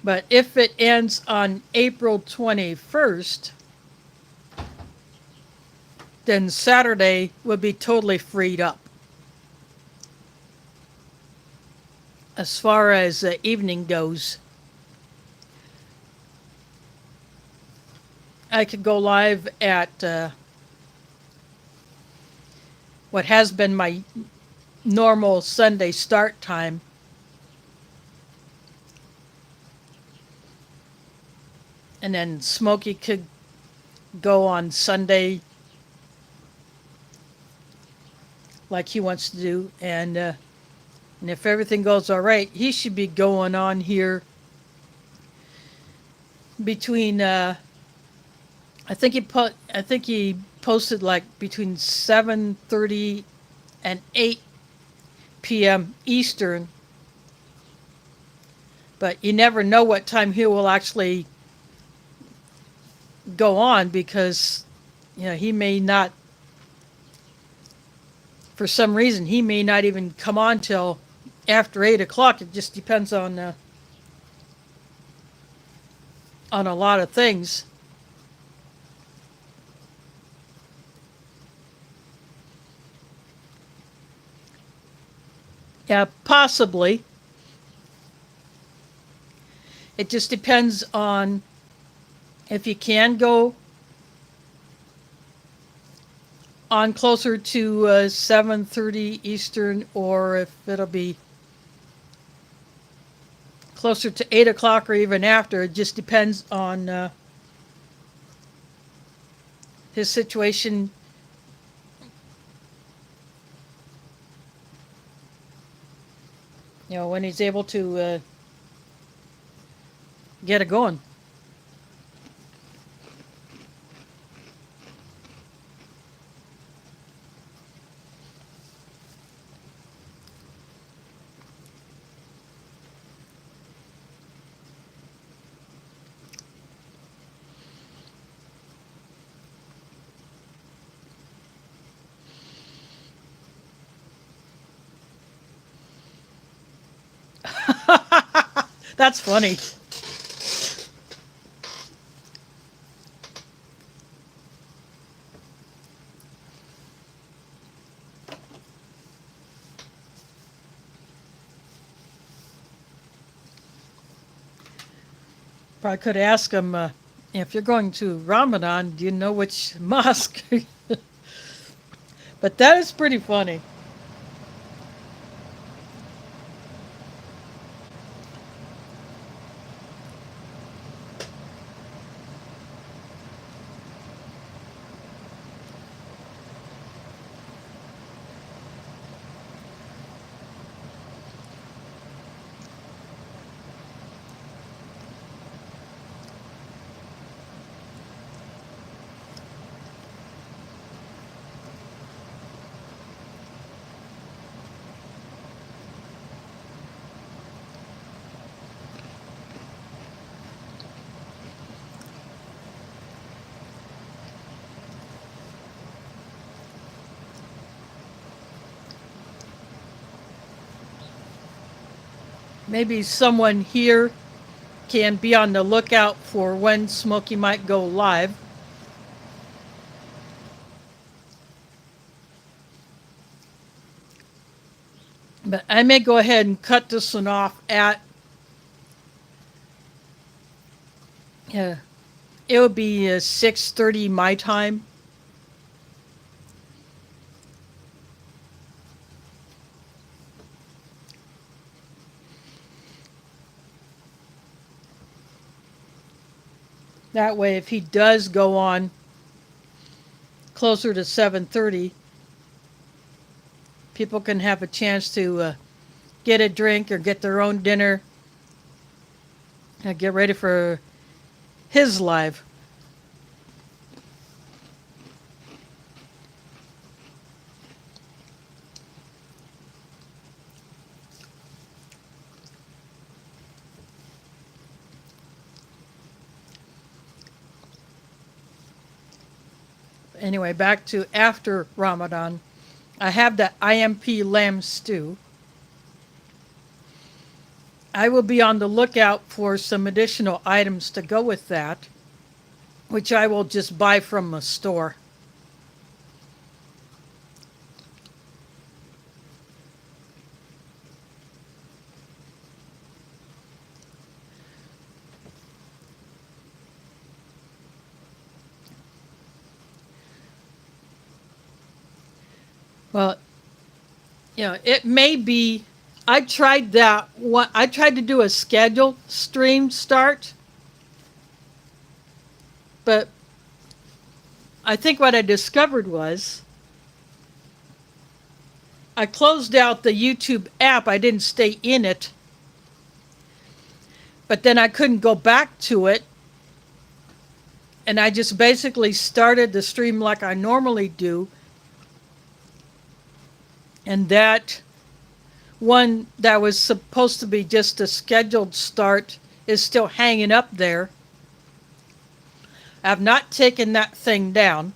But if it ends on April 21st, then Saturday would be totally freed up. As far as the evening goes, I could go live at what has been my normal Sunday start time. And then Smokey could go on Sunday like he wants to do. And if everything goes all right, he should be going on here between I think he posted like between 7:30 and 8 p.m. Eastern. But you never know what time he will actually go on, because he may not, for some reason he may not even come on till after 8 o'clock. It just depends on a lot of things. Yeah, possibly. It just depends on if you can go on closer to 7:30 Eastern, or if it'll be closer to 8 o'clock or even after. It just depends on his situation. When he's able to get it going. That's funny. Probably could ask him, if you're going to Ramadan, do you know which mosque? But that is pretty funny. Maybe someone here can be on the lookout for when Smokey might go live. But I may go ahead and cut this one off at Yeah, it would be 6:30 my time. That way, if he does go on closer to 7:30, people can have a chance to get a drink or get their own dinner and get ready for his live. Anyway, back to after Ramadan. I have the IMP lamb stew. I will be on the lookout for some additional items to go with that, which I will just buy from a store. Well, it may be. I tried that one. I tried to do a scheduled stream start, but I think what I discovered was I closed out the YouTube app. I didn't stay in it, but then I couldn't go back to it. And I just basically started the stream like I normally do. And that one that was supposed to be just a scheduled start is still hanging up there. I've not taken that thing down.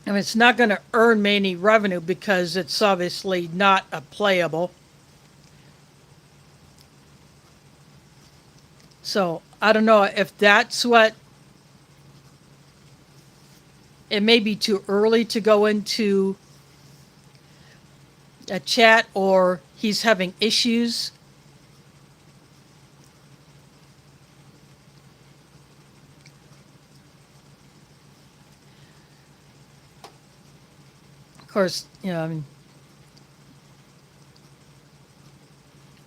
I mean, it's not going to earn me any revenue because it's obviously not a playable. So I don't know if that's what. It may be too early to go into a chat or he's having issues. Of course, I mean,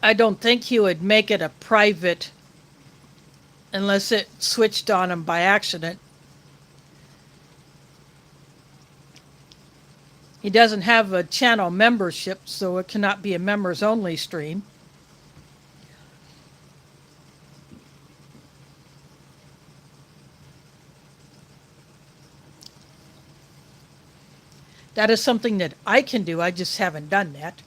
I don't think he would make it a private unless it switched on him by accident. He doesn't have a channel membership, so it cannot be a members only stream. That is something that I can do. I just haven't done that.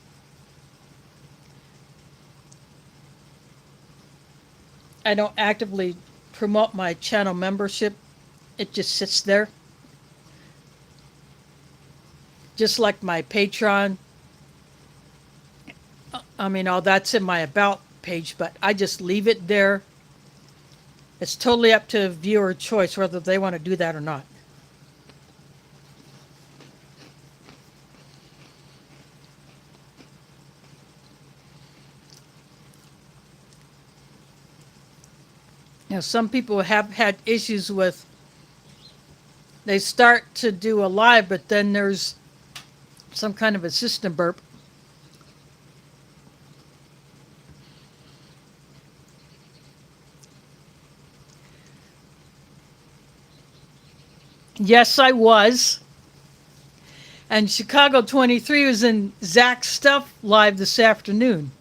I don't actively promote my channel membership. It just sits there. Just like my Patreon. I mean, all that's in my About page, but I just leave it there. It's totally up to viewer choice whether they want to do that or not. Some people have had issues with, they start to do a live, but then there's some kind of a system burp. Yes, I was. And Chicago 23 was in Zach's Stuff live this afternoon.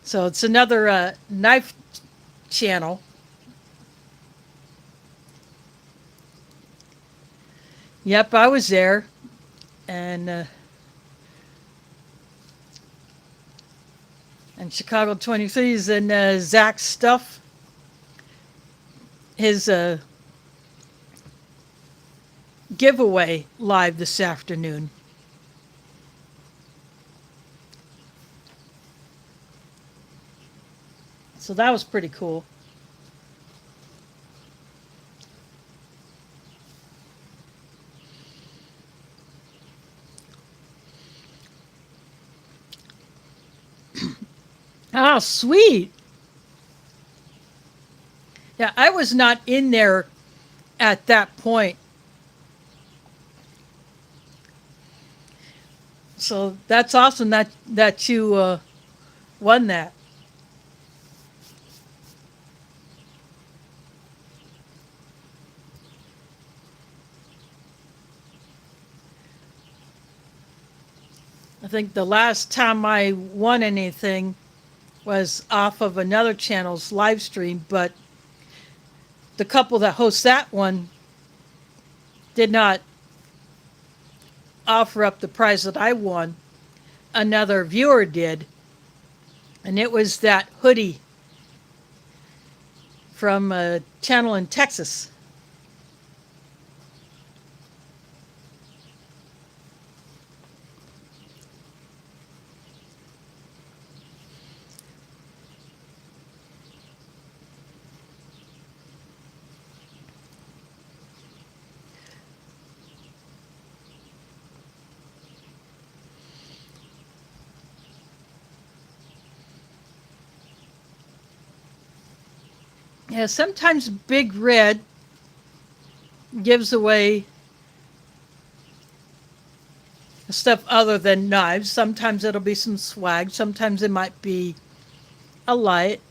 So it's another knife channel. Yep, I was there. And Chicago 23 is in Zach's Stuff. His giveaway live this afternoon. So that was pretty cool. Ah, sweet. Yeah, I was not in there at that point. So that's awesome that you won that. I think the last time I won anything was off of another channel's live stream, but the couple that hosts that one did not offer up the prize that I won. Another viewer did, and it was that hoodie from a channel in Texas. Yeah, sometimes Big Red gives away stuff other than knives. Sometimes it'll be some swag. Sometimes it might be a light.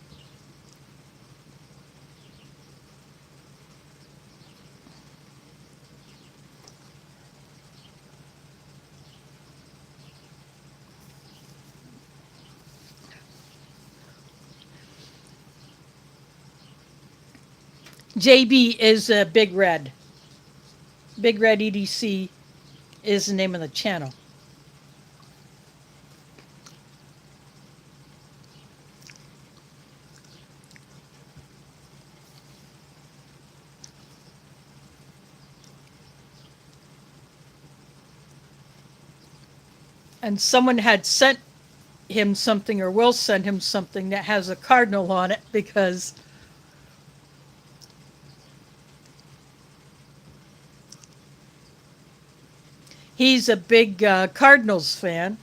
JB is Big Red. Big Red EDC is the name of the channel. And someone had sent him something or will send him something that has a cardinal on it because he's a big Cardinals fan.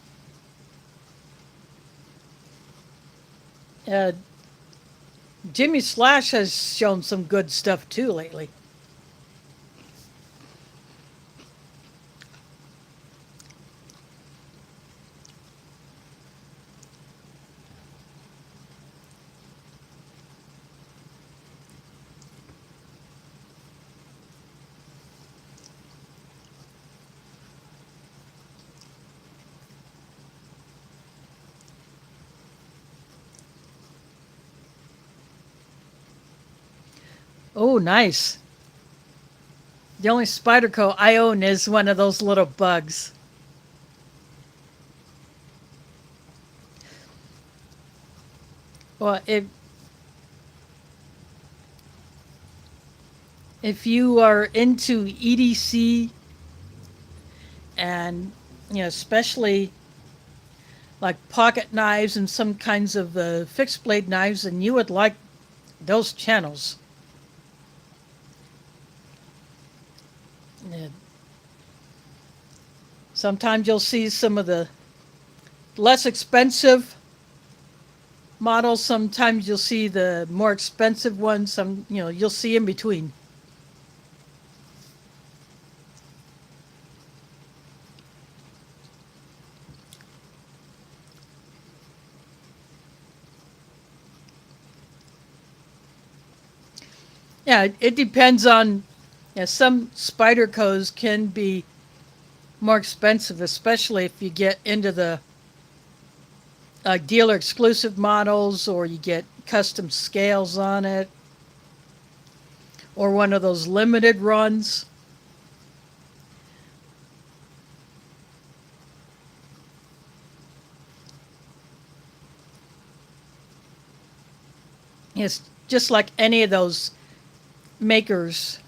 Uh, Jimmy Slash has shown some good stuff too lately. Oh, nice. The only Spyderco I own is one of those little bugs. Well, if you are into EDC and especially like pocket knives and some kinds of fixed blade knives, and you would like those channels. Uh, Sometimes you'll see some of the less expensive models. Sometimes you'll see the more expensive ones. You'll see in between. Yeah, it depends on. Yeah, some Spydercos can be more expensive, especially if you get into the dealer exclusive models or you get custom scales on it or one of those limited runs. It's just like any of those makers.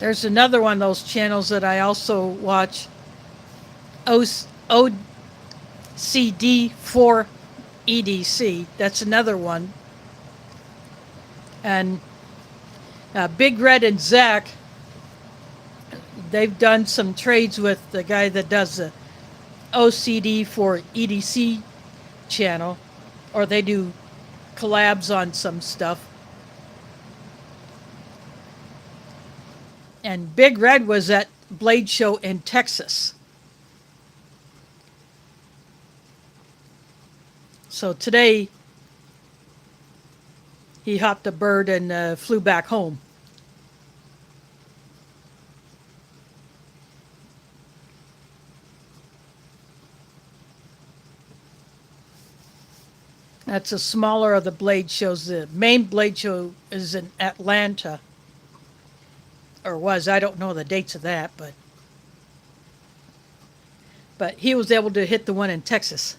There's another one of those channels that I also watch, OCD4 EDC. That's another one. And Big Red and Zach, they've done some trades with the guy that does the OCD for EDC channel, or they do collabs on some stuff. And Big Red was at Blade Show in Texas. So today he hopped a bird and flew back home. That's a smaller of the Blade shows. The main Blade show is in Atlanta. Or was. I don't know the dates of that, but he was able to hit the one in Texas.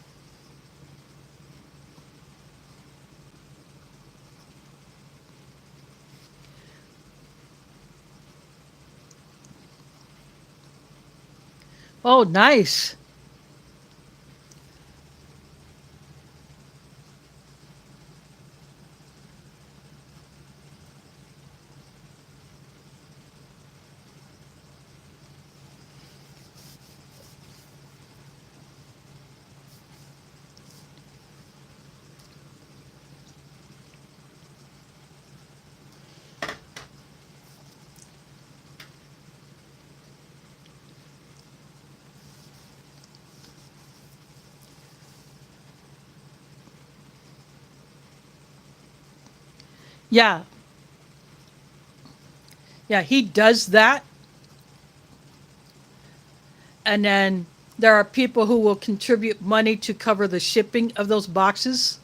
Oh, nice. Yeah. Yeah, he does that. And then there are people who will contribute money to cover the shipping of those boxes.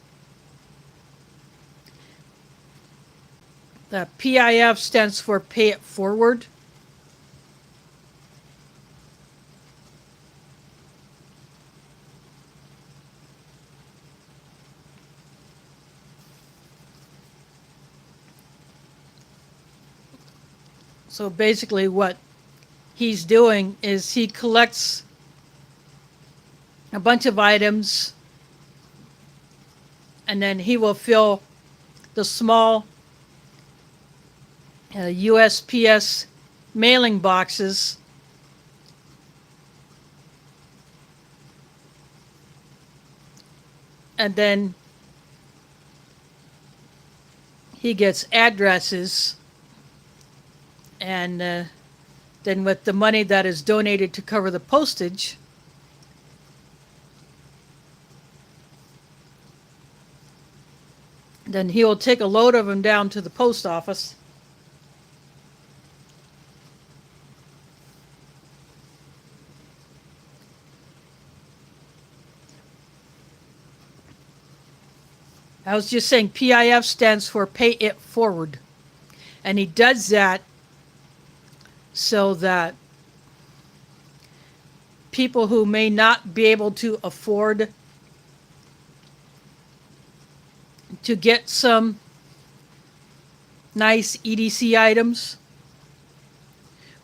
The PIF stands for Pay It Forward. So basically what he's doing is he collects a bunch of items and then he will fill the small USPS mailing boxes and then he gets addresses and then with the money that is donated to cover the postage, then he will take a load of them down to the post office. I was just saying PIF stands for Pay It Forward. And he does that so that people who may not be able to afford to get some nice EDC items,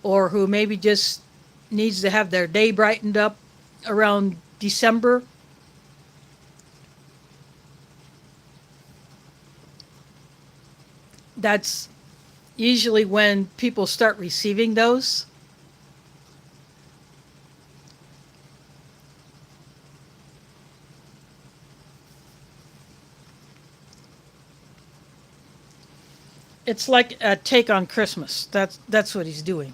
or who maybe just needs to have their day brightened up around December, that's usually when people start receiving those. It's like a take on Christmas. That's what he's doing.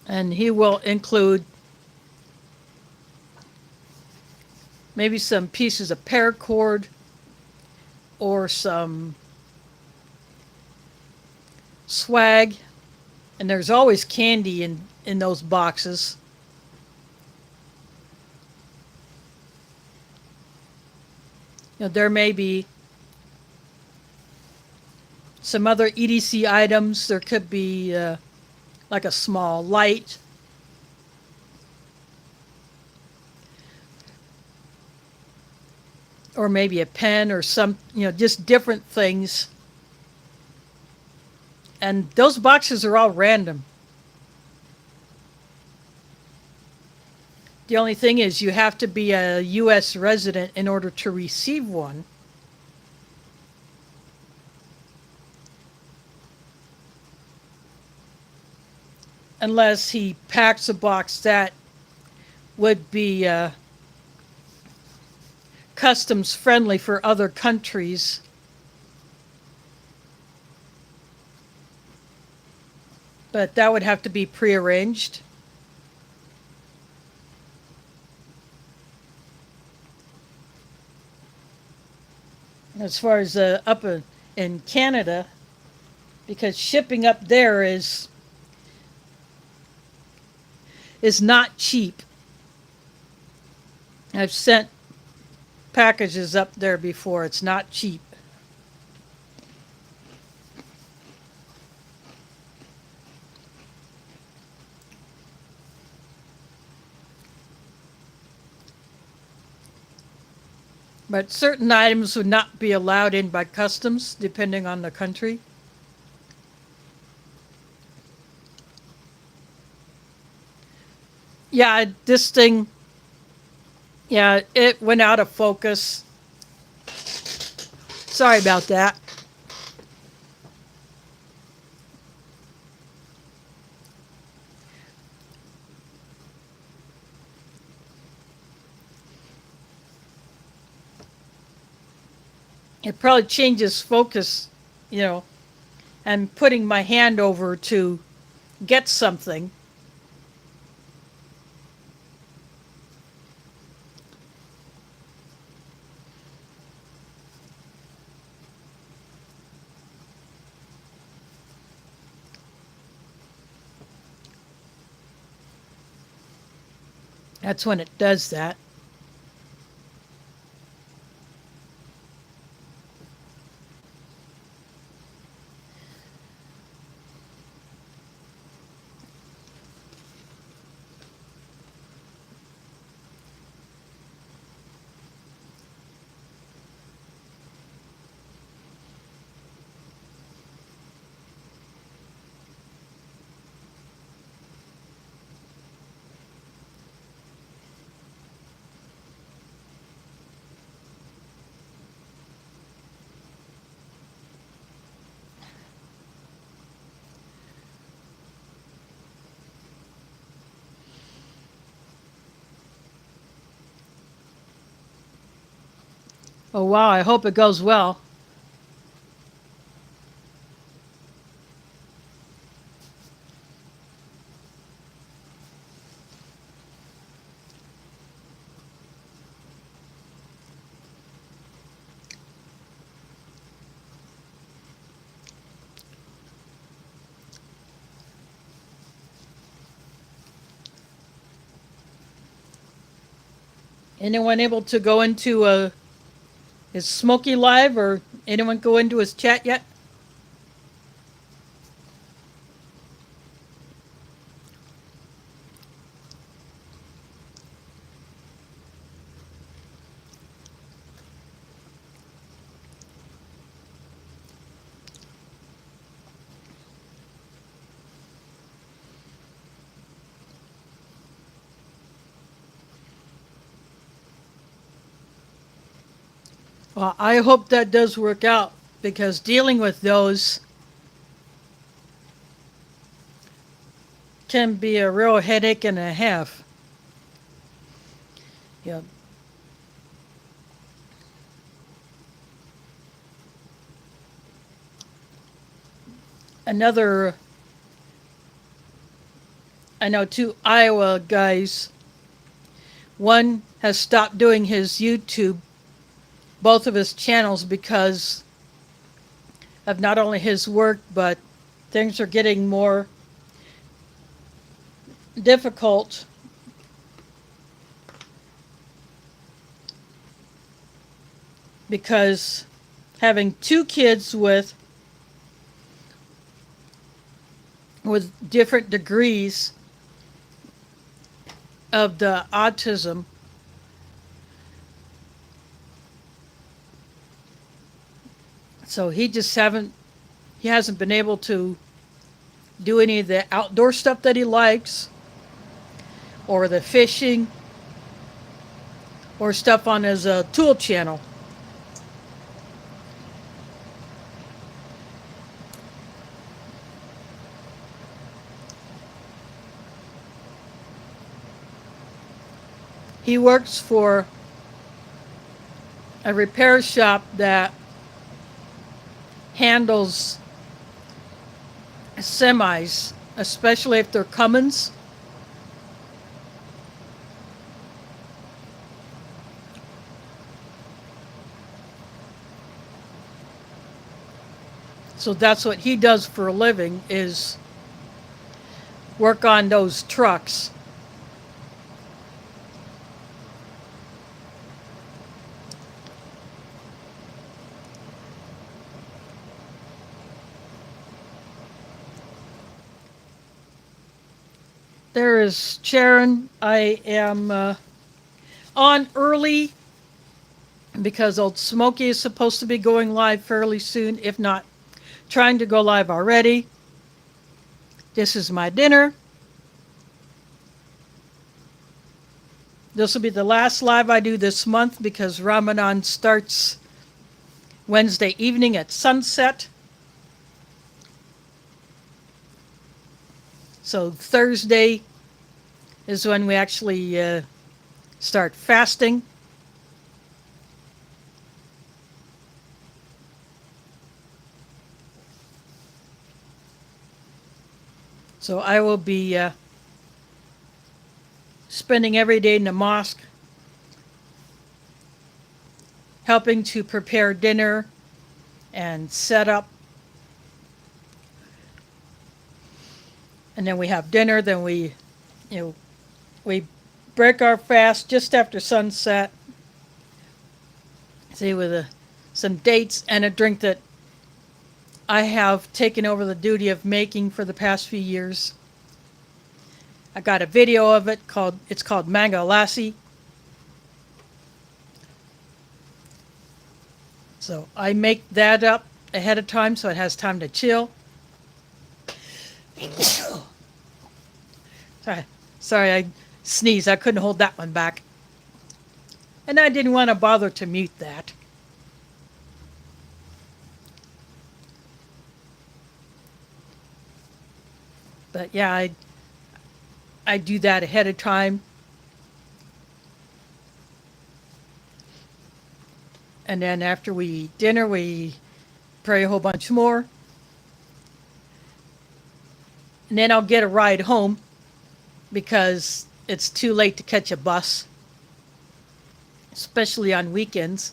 And he will include maybe some pieces of paracord or some swag And there's always candy in those boxes. There may be some other EDC items. There could be like a small light. Or maybe a pen or some, just different things. And those boxes are all random. The only thing is you have to be a U.S. resident in order to receive one. Unless he packs a box that would be customs friendly for other countries. But that would have to be prearranged. As far as up in Canada, because shipping up there is not cheap. I've sent packages up there before. It's not cheap. But certain items would not be allowed in by customs, depending on the country. Yeah, this thing, yeah, it went out of focus. Sorry about that. It probably changes focus, and putting my hand over to get something. That's when it does that. Oh, wow, I hope it goes well. Anyone able to go into his Smoky Live, or anyone go into his chat yet? Well, I hope that does work out, because dealing with those can be a real headache and a half. Yeah. Another, I know two Iowa guys. One has stopped doing his YouTube, both of his channels, because of not only his work, but things are getting more difficult because having two kids with different degrees of the autism, so he hasn't been able to do any of the outdoor stuff that he likes, or the fishing, or stuff on his tool channel. He works for a repair shop that handles semis, especially if they're Cummins. So that's what he does for a living, is work on those trucks. There is Sharon. I am on early because Old Smoky is supposed to be going live fairly soon, if not trying to go live already. This is my dinner. This will be the last live I do this month because Ramadan starts Wednesday evening at sunset. So Thursday is when we actually start fasting. So I will be spending every day in the mosque, helping to prepare dinner and set up. And then we have dinner, then we break our fast just after sunset. See, with some dates and a drink that I have taken over the duty of making for the past few years. I got a video of it it's called Mango Lassi. So I make that up ahead of time so it has time to chill. Sorry, I sneezed. I couldn't hold that one back. And I didn't want to bother to mute that. But yeah, I do that ahead of time. And then after we eat dinner, we pray a whole bunch more. And then I'll get a ride home because it's too late to catch a bus, especially on weekends.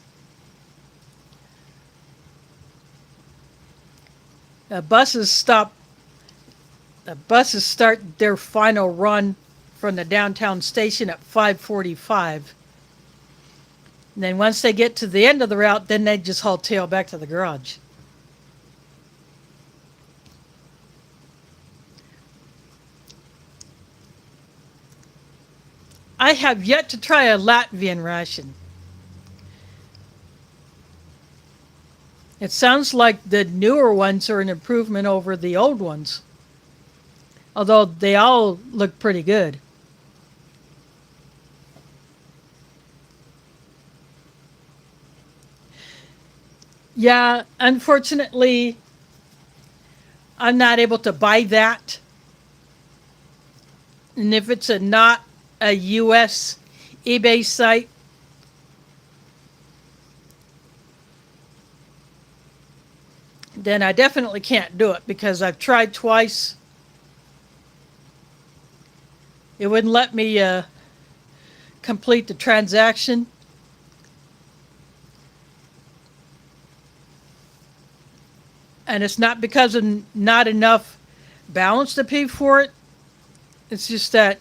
The buses start their final run from the downtown station at 5:45. And then once they get to the end of the route, then they just haul tail back to the garage. I have yet to try a Latvian ration. It sounds like the newer ones are an improvement over the old ones, although they all look pretty good. Yeah, unfortunately, I'm not able to buy that. And if it's not a US eBay site, then I definitely can't do it because I've tried twice. It wouldn't let me complete the transaction. And it's not because of not enough balance to pay for it. It's just that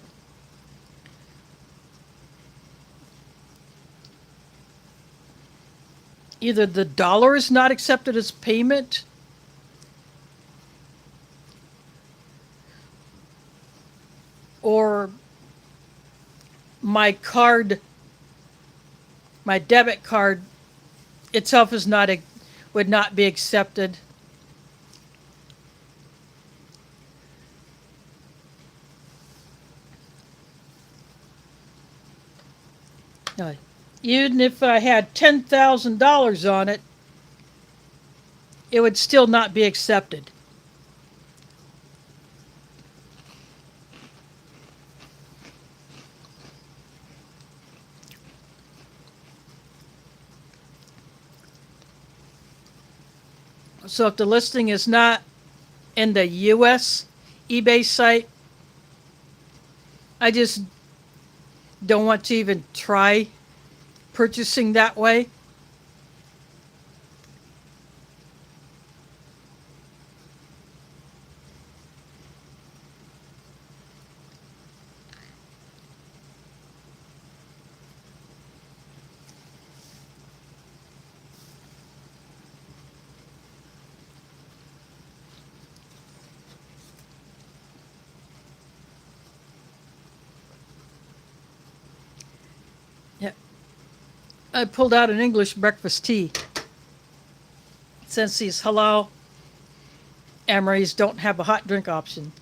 either the dollar is not accepted as payment, or my card, my debit card itself is not would not be accepted. No, even if I had $10,000 on it, it would still not be accepted. So if the listing is not in the US eBay site, I just don't want to even try purchasing that way. Yeah. I pulled out an English breakfast tea. Since these halal MREs don't have a hot drink option.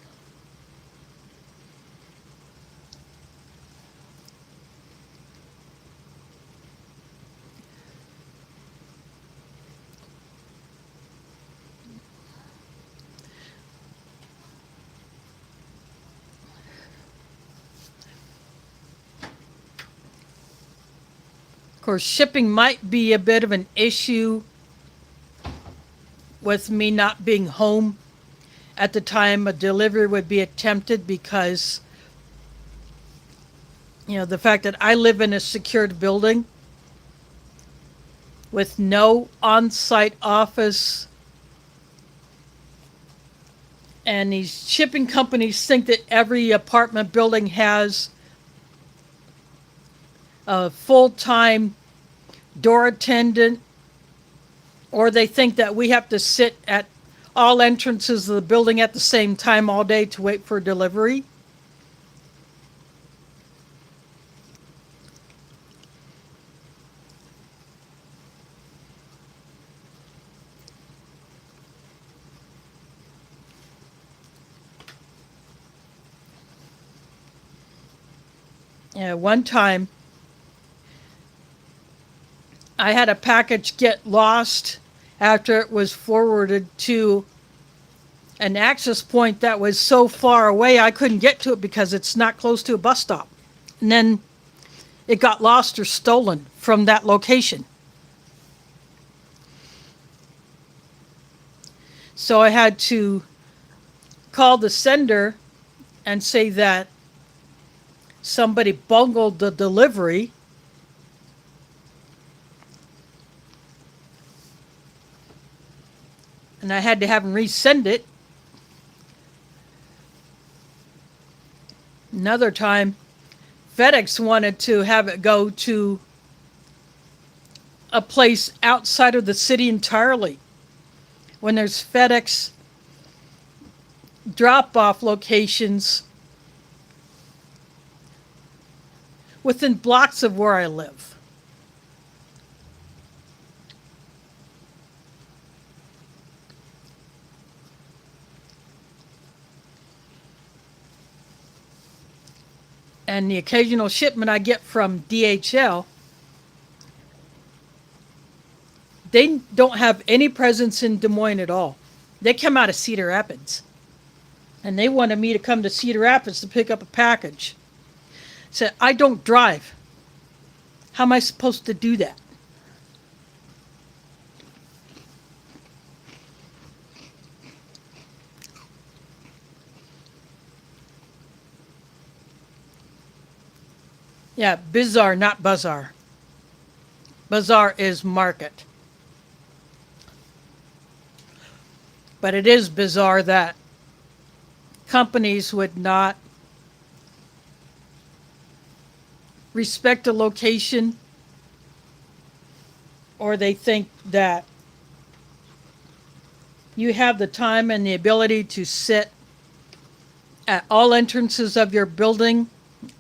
Of course, shipping might be a bit of an issue with me not being home at the time a delivery would be attempted, because the fact that I live in a secured building with no on-site office, and these shipping companies think that every apartment building has a full-time door attendant, or they think that we have to sit at all entrances of the building at the same time all day to wait for delivery. One time, I had a package get lost after it was forwarded to an access point that was so far away I couldn't get to it because it's not close to a bus stop. And then it got lost or stolen from that location. So I had to call the sender and say that somebody bungled the delivery. And I had to have them resend it. Another time, FedEx wanted to have it go to a place outside of the city entirely, when there's FedEx drop-off locations within blocks of where I live. And the occasional shipment I get from DHL, they don't have any presence in Des Moines at all. They come out of Cedar Rapids. And they wanted me to come to Cedar Rapids to pick up a package. I said, I don't drive. How am I supposed to do that? Yeah, bizarre, not bazaar. Bazaar is market. But it is bizarre that companies would not respect a location, or they think that you have the time and the ability to sit at all entrances of your building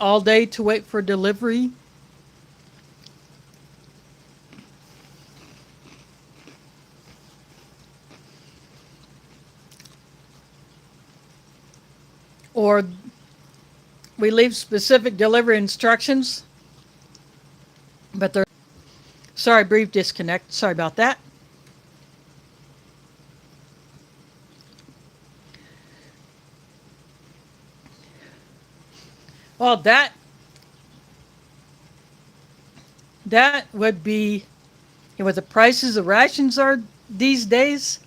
all day to wait for delivery. Or we leave specific delivery instructions, but they're, sorry, brief disconnect. Sorry about that. Well, that would be, what the prices of rations are these days.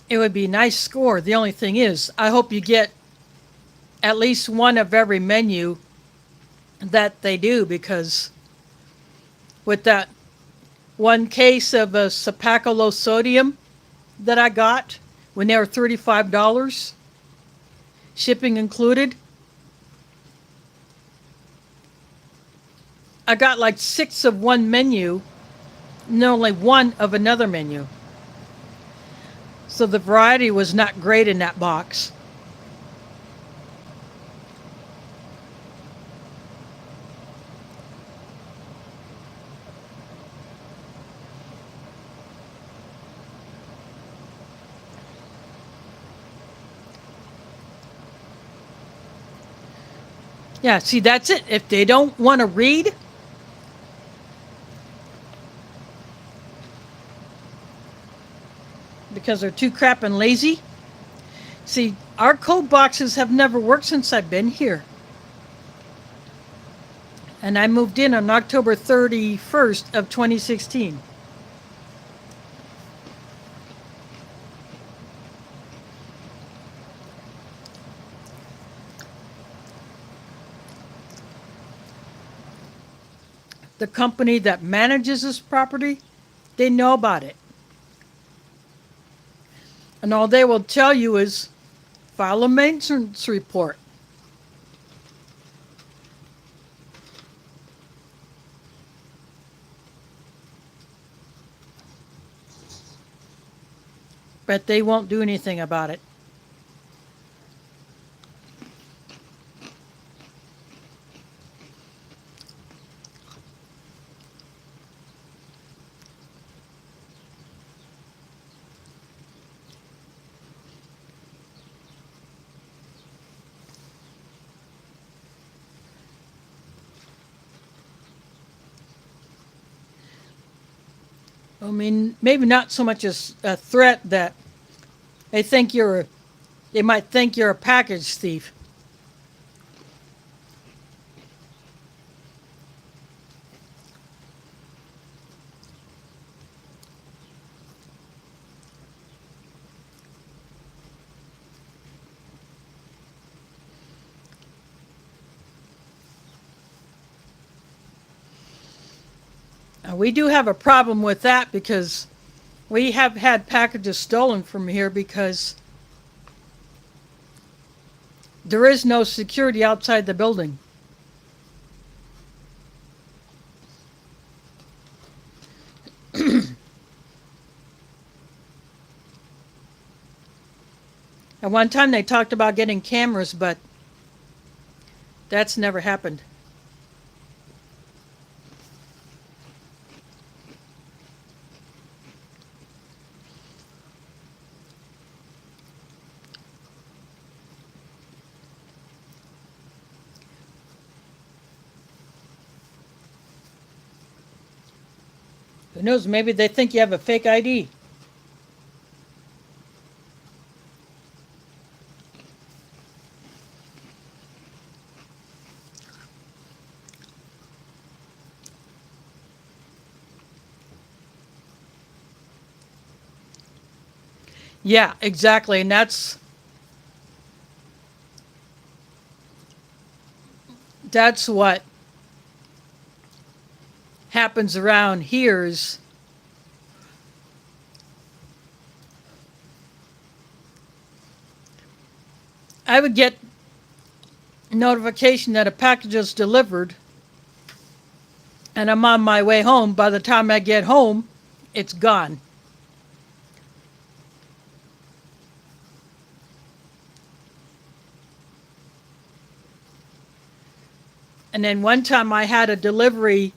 It would be a nice score. The only thing is, I hope you get at least one of every menu that they do, because with that one case of a Sapaca low sodium that I got when they were $35, shipping included, I got like 6 of one menu and only 1 of another menu. So the variety was not great in that box. Yeah, see, that's it. If they don't want to read, because they're too crap and lazy. See, our code boxes have never worked since I've been here. And I moved in on October 31st of 2016. The company that manages this property, they know about it. And all they will tell you is file a maintenance report. But they won't do anything about it. I mean, maybe not so much as a threat that they might think you're a package thief. We do have a problem with that, because we have had packages stolen from here because there is no security outside the building. At one time they talked about getting cameras, but that's never happened. Who knows, maybe they think you have a fake ID. Yeah, exactly, and that's what happens around here is I would get notification that a package is delivered and I'm on my way home. By the time I get home, it's gone. And then one time I had a delivery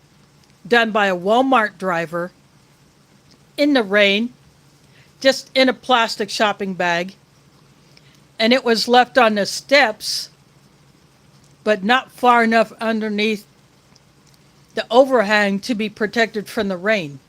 done by a Walmart driver in the rain, just in a plastic shopping bag. And it was left on the steps, but not far enough underneath the overhang to be protected from the rain.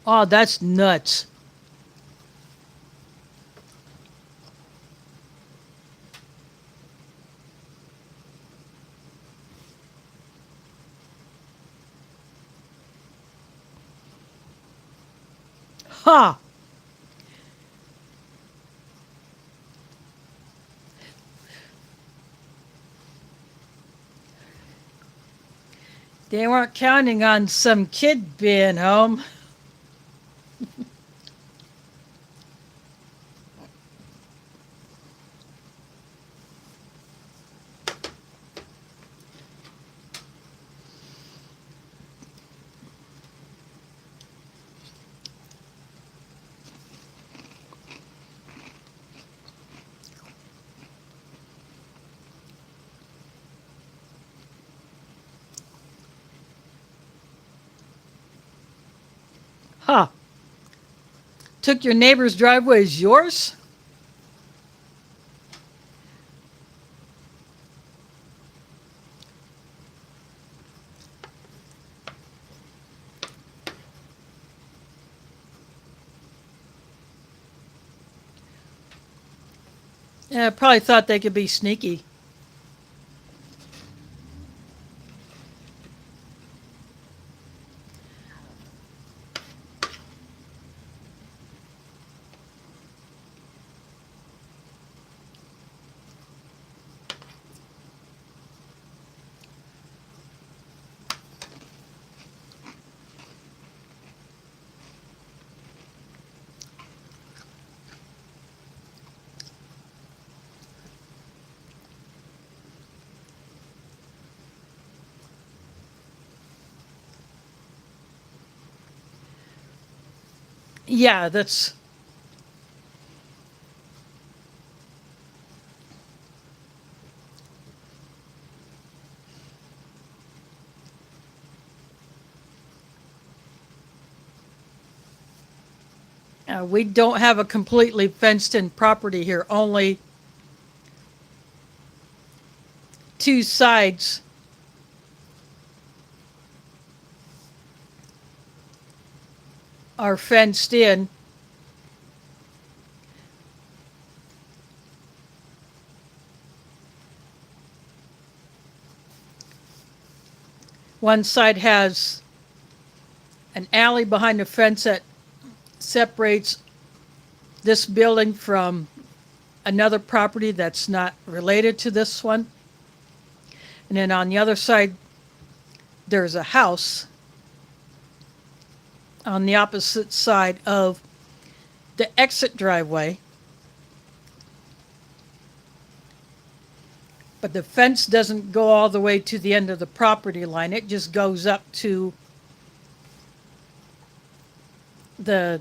Oh, that's nuts. Ha! They weren't counting on some kid being home. Ha! Took your neighbor's driveway as yours? Yeah, I probably thought they could be sneaky. Yeah, that's. We don't have a completely fenced in property here, only two sides are fenced in. One side has an alley behind the fence that separates this building from another property that's not related to this one. And then on the other side, there's a house on the opposite side of the exit driveway. But the fence doesn't go all the way to the end of the property line. It just goes up to the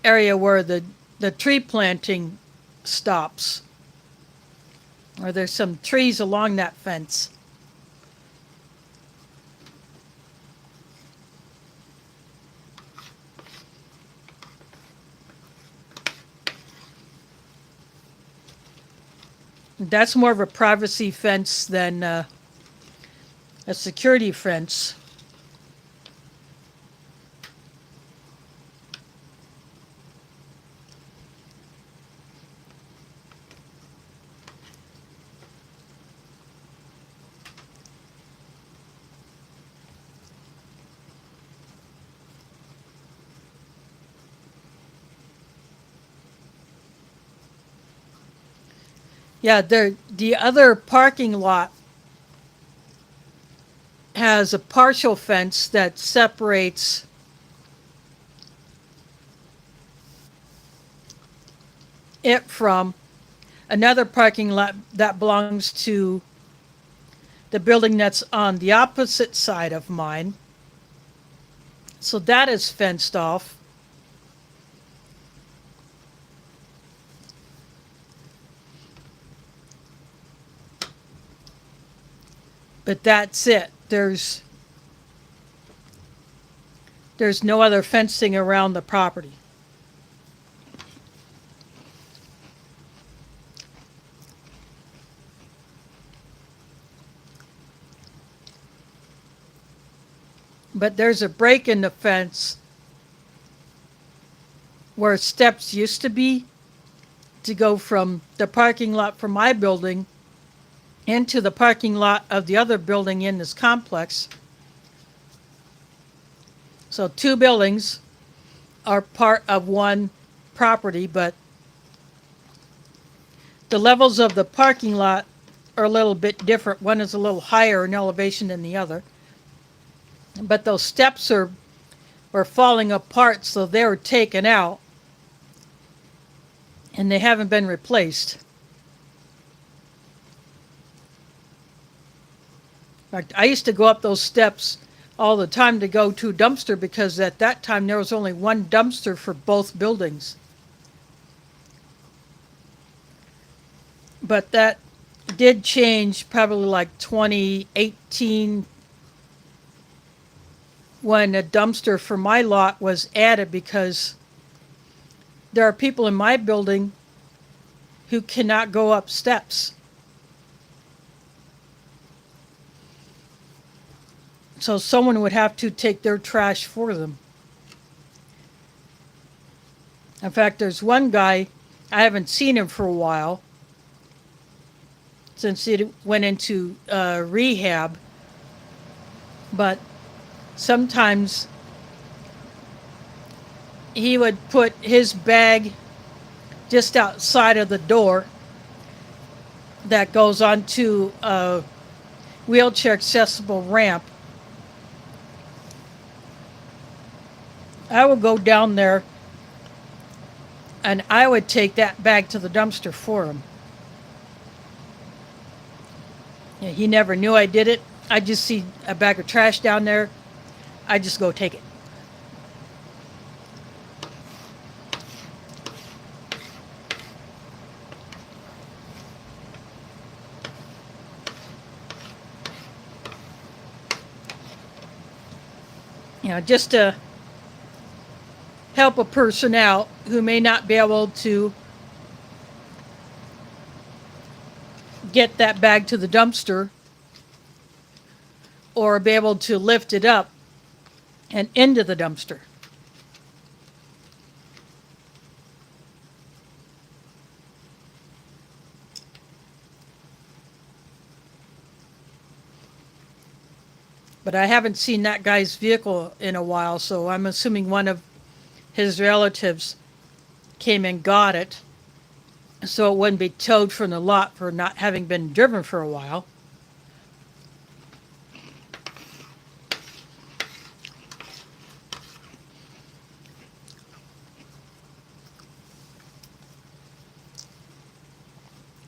area where the tree planting stops. Or there's some trees along that fence. That's more of a privacy fence than a security fence. Yeah, the other parking lot has a partial fence that separates it from another parking lot that belongs to the building that's on the opposite side of mine. So that is fenced off. But that's it. There's no other fencing around the property. But there's a break in the fence where steps used to be to go from the parking lot for my building into the parking lot of the other building in this complex. So two buildings are part of one property, but the levels of the parking lot are a little bit different. One is a little higher in elevation than the other. But those steps are falling apart, so they were taken out and they haven't been replaced. In fact, I used to go up those steps all the time to go to a dumpster because at that time there was only one dumpster for both buildings. But that did change probably like 2018 when a dumpster for my lot was added because there are people in my building who cannot go up steps. So someone would have to take their trash for them. In fact, there's one guy, I haven't seen him for a while, since he went into rehab, but sometimes he would put his bag just outside of the door that goes onto a wheelchair accessible ramp. I would go down there and I would take that bag to the dumpster for him. Yeah, he never knew I did it. I just see a bag of trash down there. I just go take it. Just to help a person out who may not be able to get that bag to the dumpster or be able to lift it up and into the dumpster. But I haven't seen that guy's vehicle in a while, so I'm assuming one of his relatives came and got it so it wouldn't be towed from the lot for not having been driven for a while.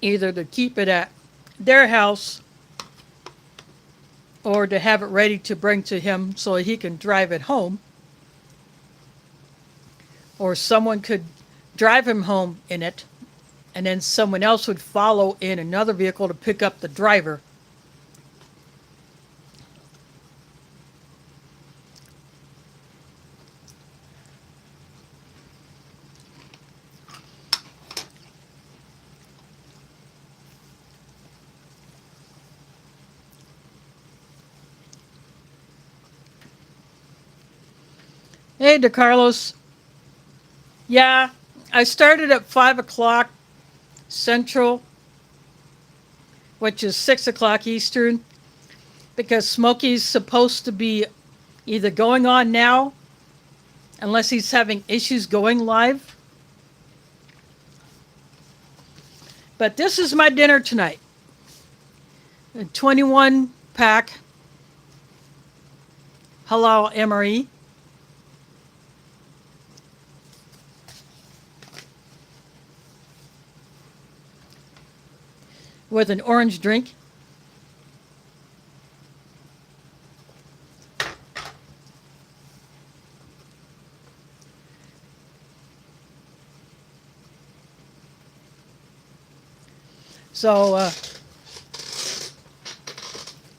Either to keep it at their house or to have it ready to bring to him so he can drive it home. Or someone could drive him home in it, and then someone else would follow in another vehicle to pick up the driver. Hey, DeCarlos. Yeah, I started at 5 o'clock Central, which is 6 o'clock Eastern, because Smokey's supposed to be either going on now, unless he's having issues going live, But this is my dinner tonight. A 21 pack Halal MRE. With an orange drink. So,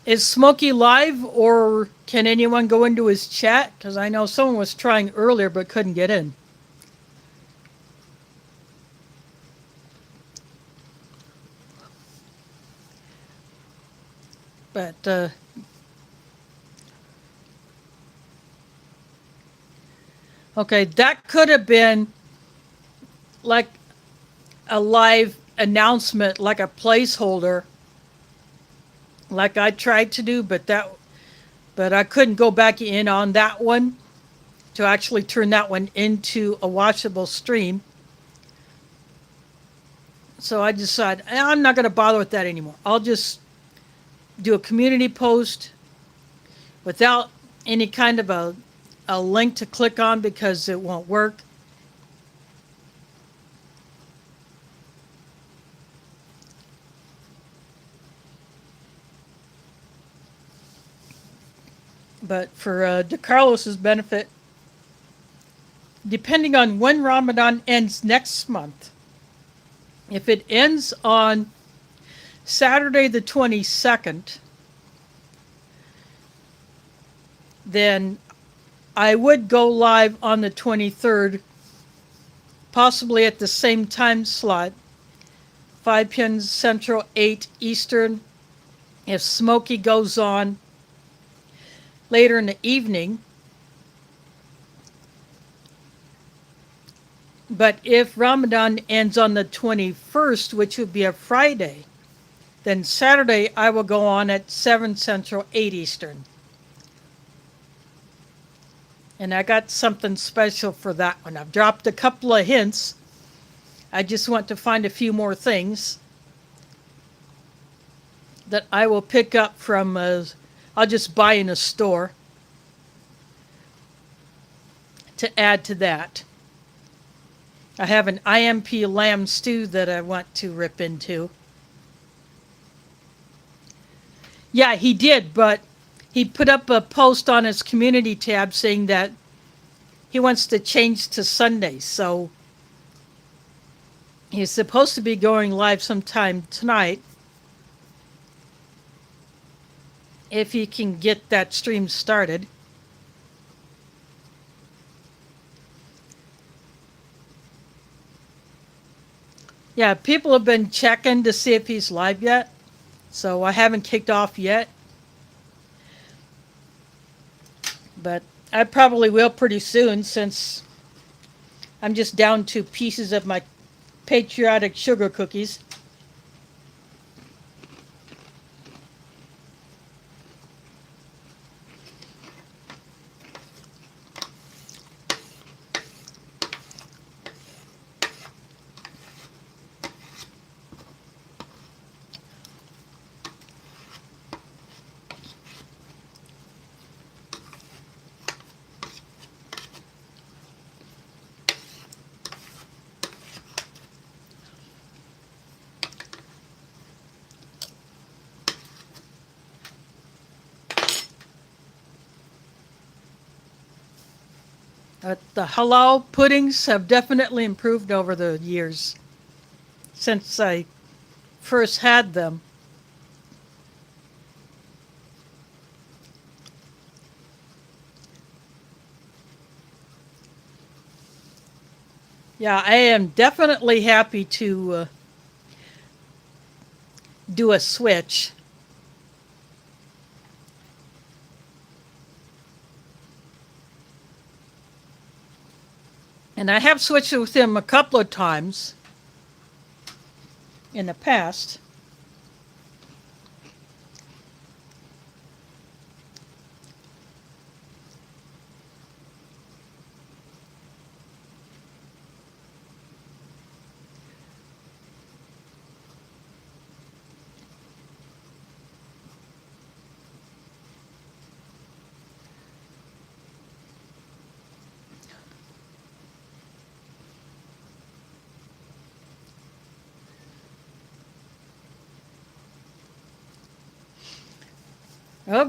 is Smokey live, or can anyone go into his chat? Because I know someone was trying earlier but couldn't get in. But, okay, that could have been like a live announcement, like a placeholder, like I tried to do, but I couldn't go back in on that one to actually turn that one into a watchable stream. So I decided I'm not going to bother with that anymore. I'll just do a community post without any kind of a link to click on because it won't work. But for DeCarlos's benefit, depending on when Ramadan ends next month, if it ends on Saturday the 22nd, then I would go live on the 23rd, possibly at the same time slot, 5 p.m. Central, 8 Eastern. If Smokey goes on later in the evening. But if Ramadan ends on the 21st, which would be a Friday, then Saturday I will go on at 7 Central, 8 Eastern. And I got something special for that one. I've dropped a couple of hints. I just want to find a few more things that I will pick up from, I'll just buy in a store to add to that. I have an IMP lamb stew that I want to rip into. Yeah, he did, but he put up a post on his community tab saying that he wants to change to Sundays. So he's supposed to be going live sometime tonight if he can get that stream started. Yeah, people have been checking to see if he's live yet. So I haven't kicked off yet. But I probably will pretty soon since I'm just down to pieces of my patriotic sugar cookies. The halal puddings have definitely improved over the years since I first had them. Yeah, I am definitely happy to do a switch. And I have switched with him a couple of times in the past. Well,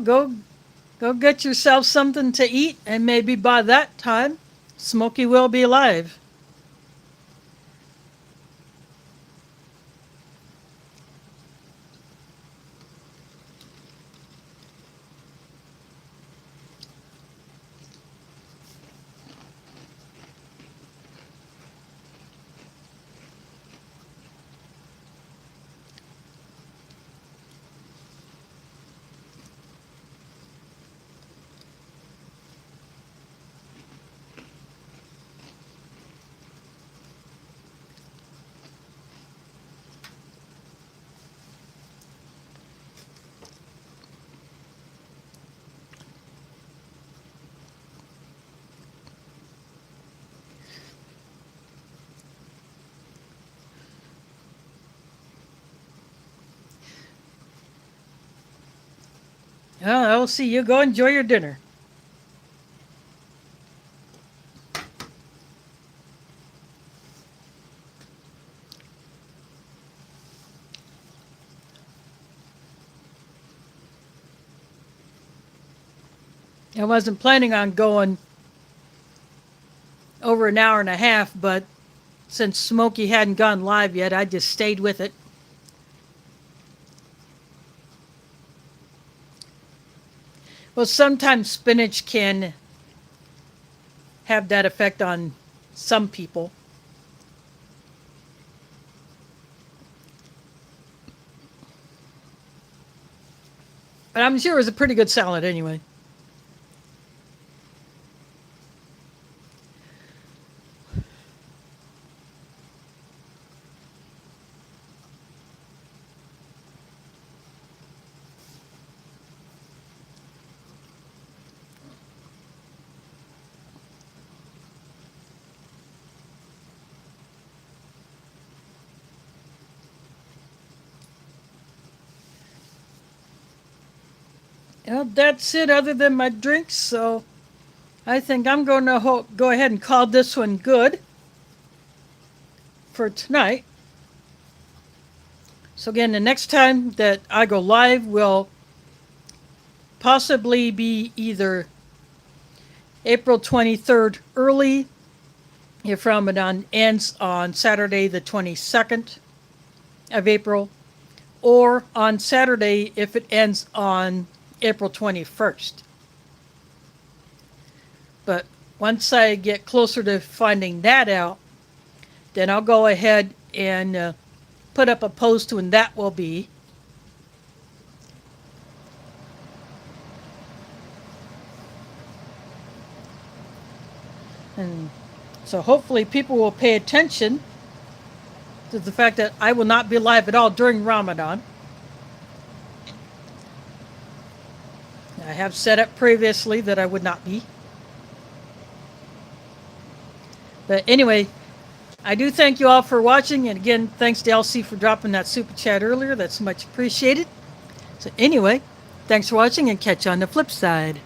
go get yourself something to eat, and maybe by that time, Smokey will be live. Well, I'll see you. Go enjoy your dinner. I wasn't planning on going over an hour and a half, but since Smokey hadn't gone live yet, I just stayed with it. Well, sometimes spinach can have that effect on some people. But I'm sure it was a pretty good salad anyway. Well, that's it other than my drinks, so I think I'm going to go ahead and call this one good for tonight. So again, the next time that I go live will possibly be either April 23rd early, if Ramadan ends on Saturday the 22nd of April, or on Saturday if it ends on April 21st. But once I get closer to finding that out, then I'll go ahead and put up a post when that will be. And so hopefully people will pay attention to the fact that I will not be live at all during Ramadan. I have said it previously that I would not be. But anyway, I do thank you all for watching. And again, thanks to LC for dropping that super chat earlier. That's much appreciated. So anyway, thanks for watching and catch you on the flip side.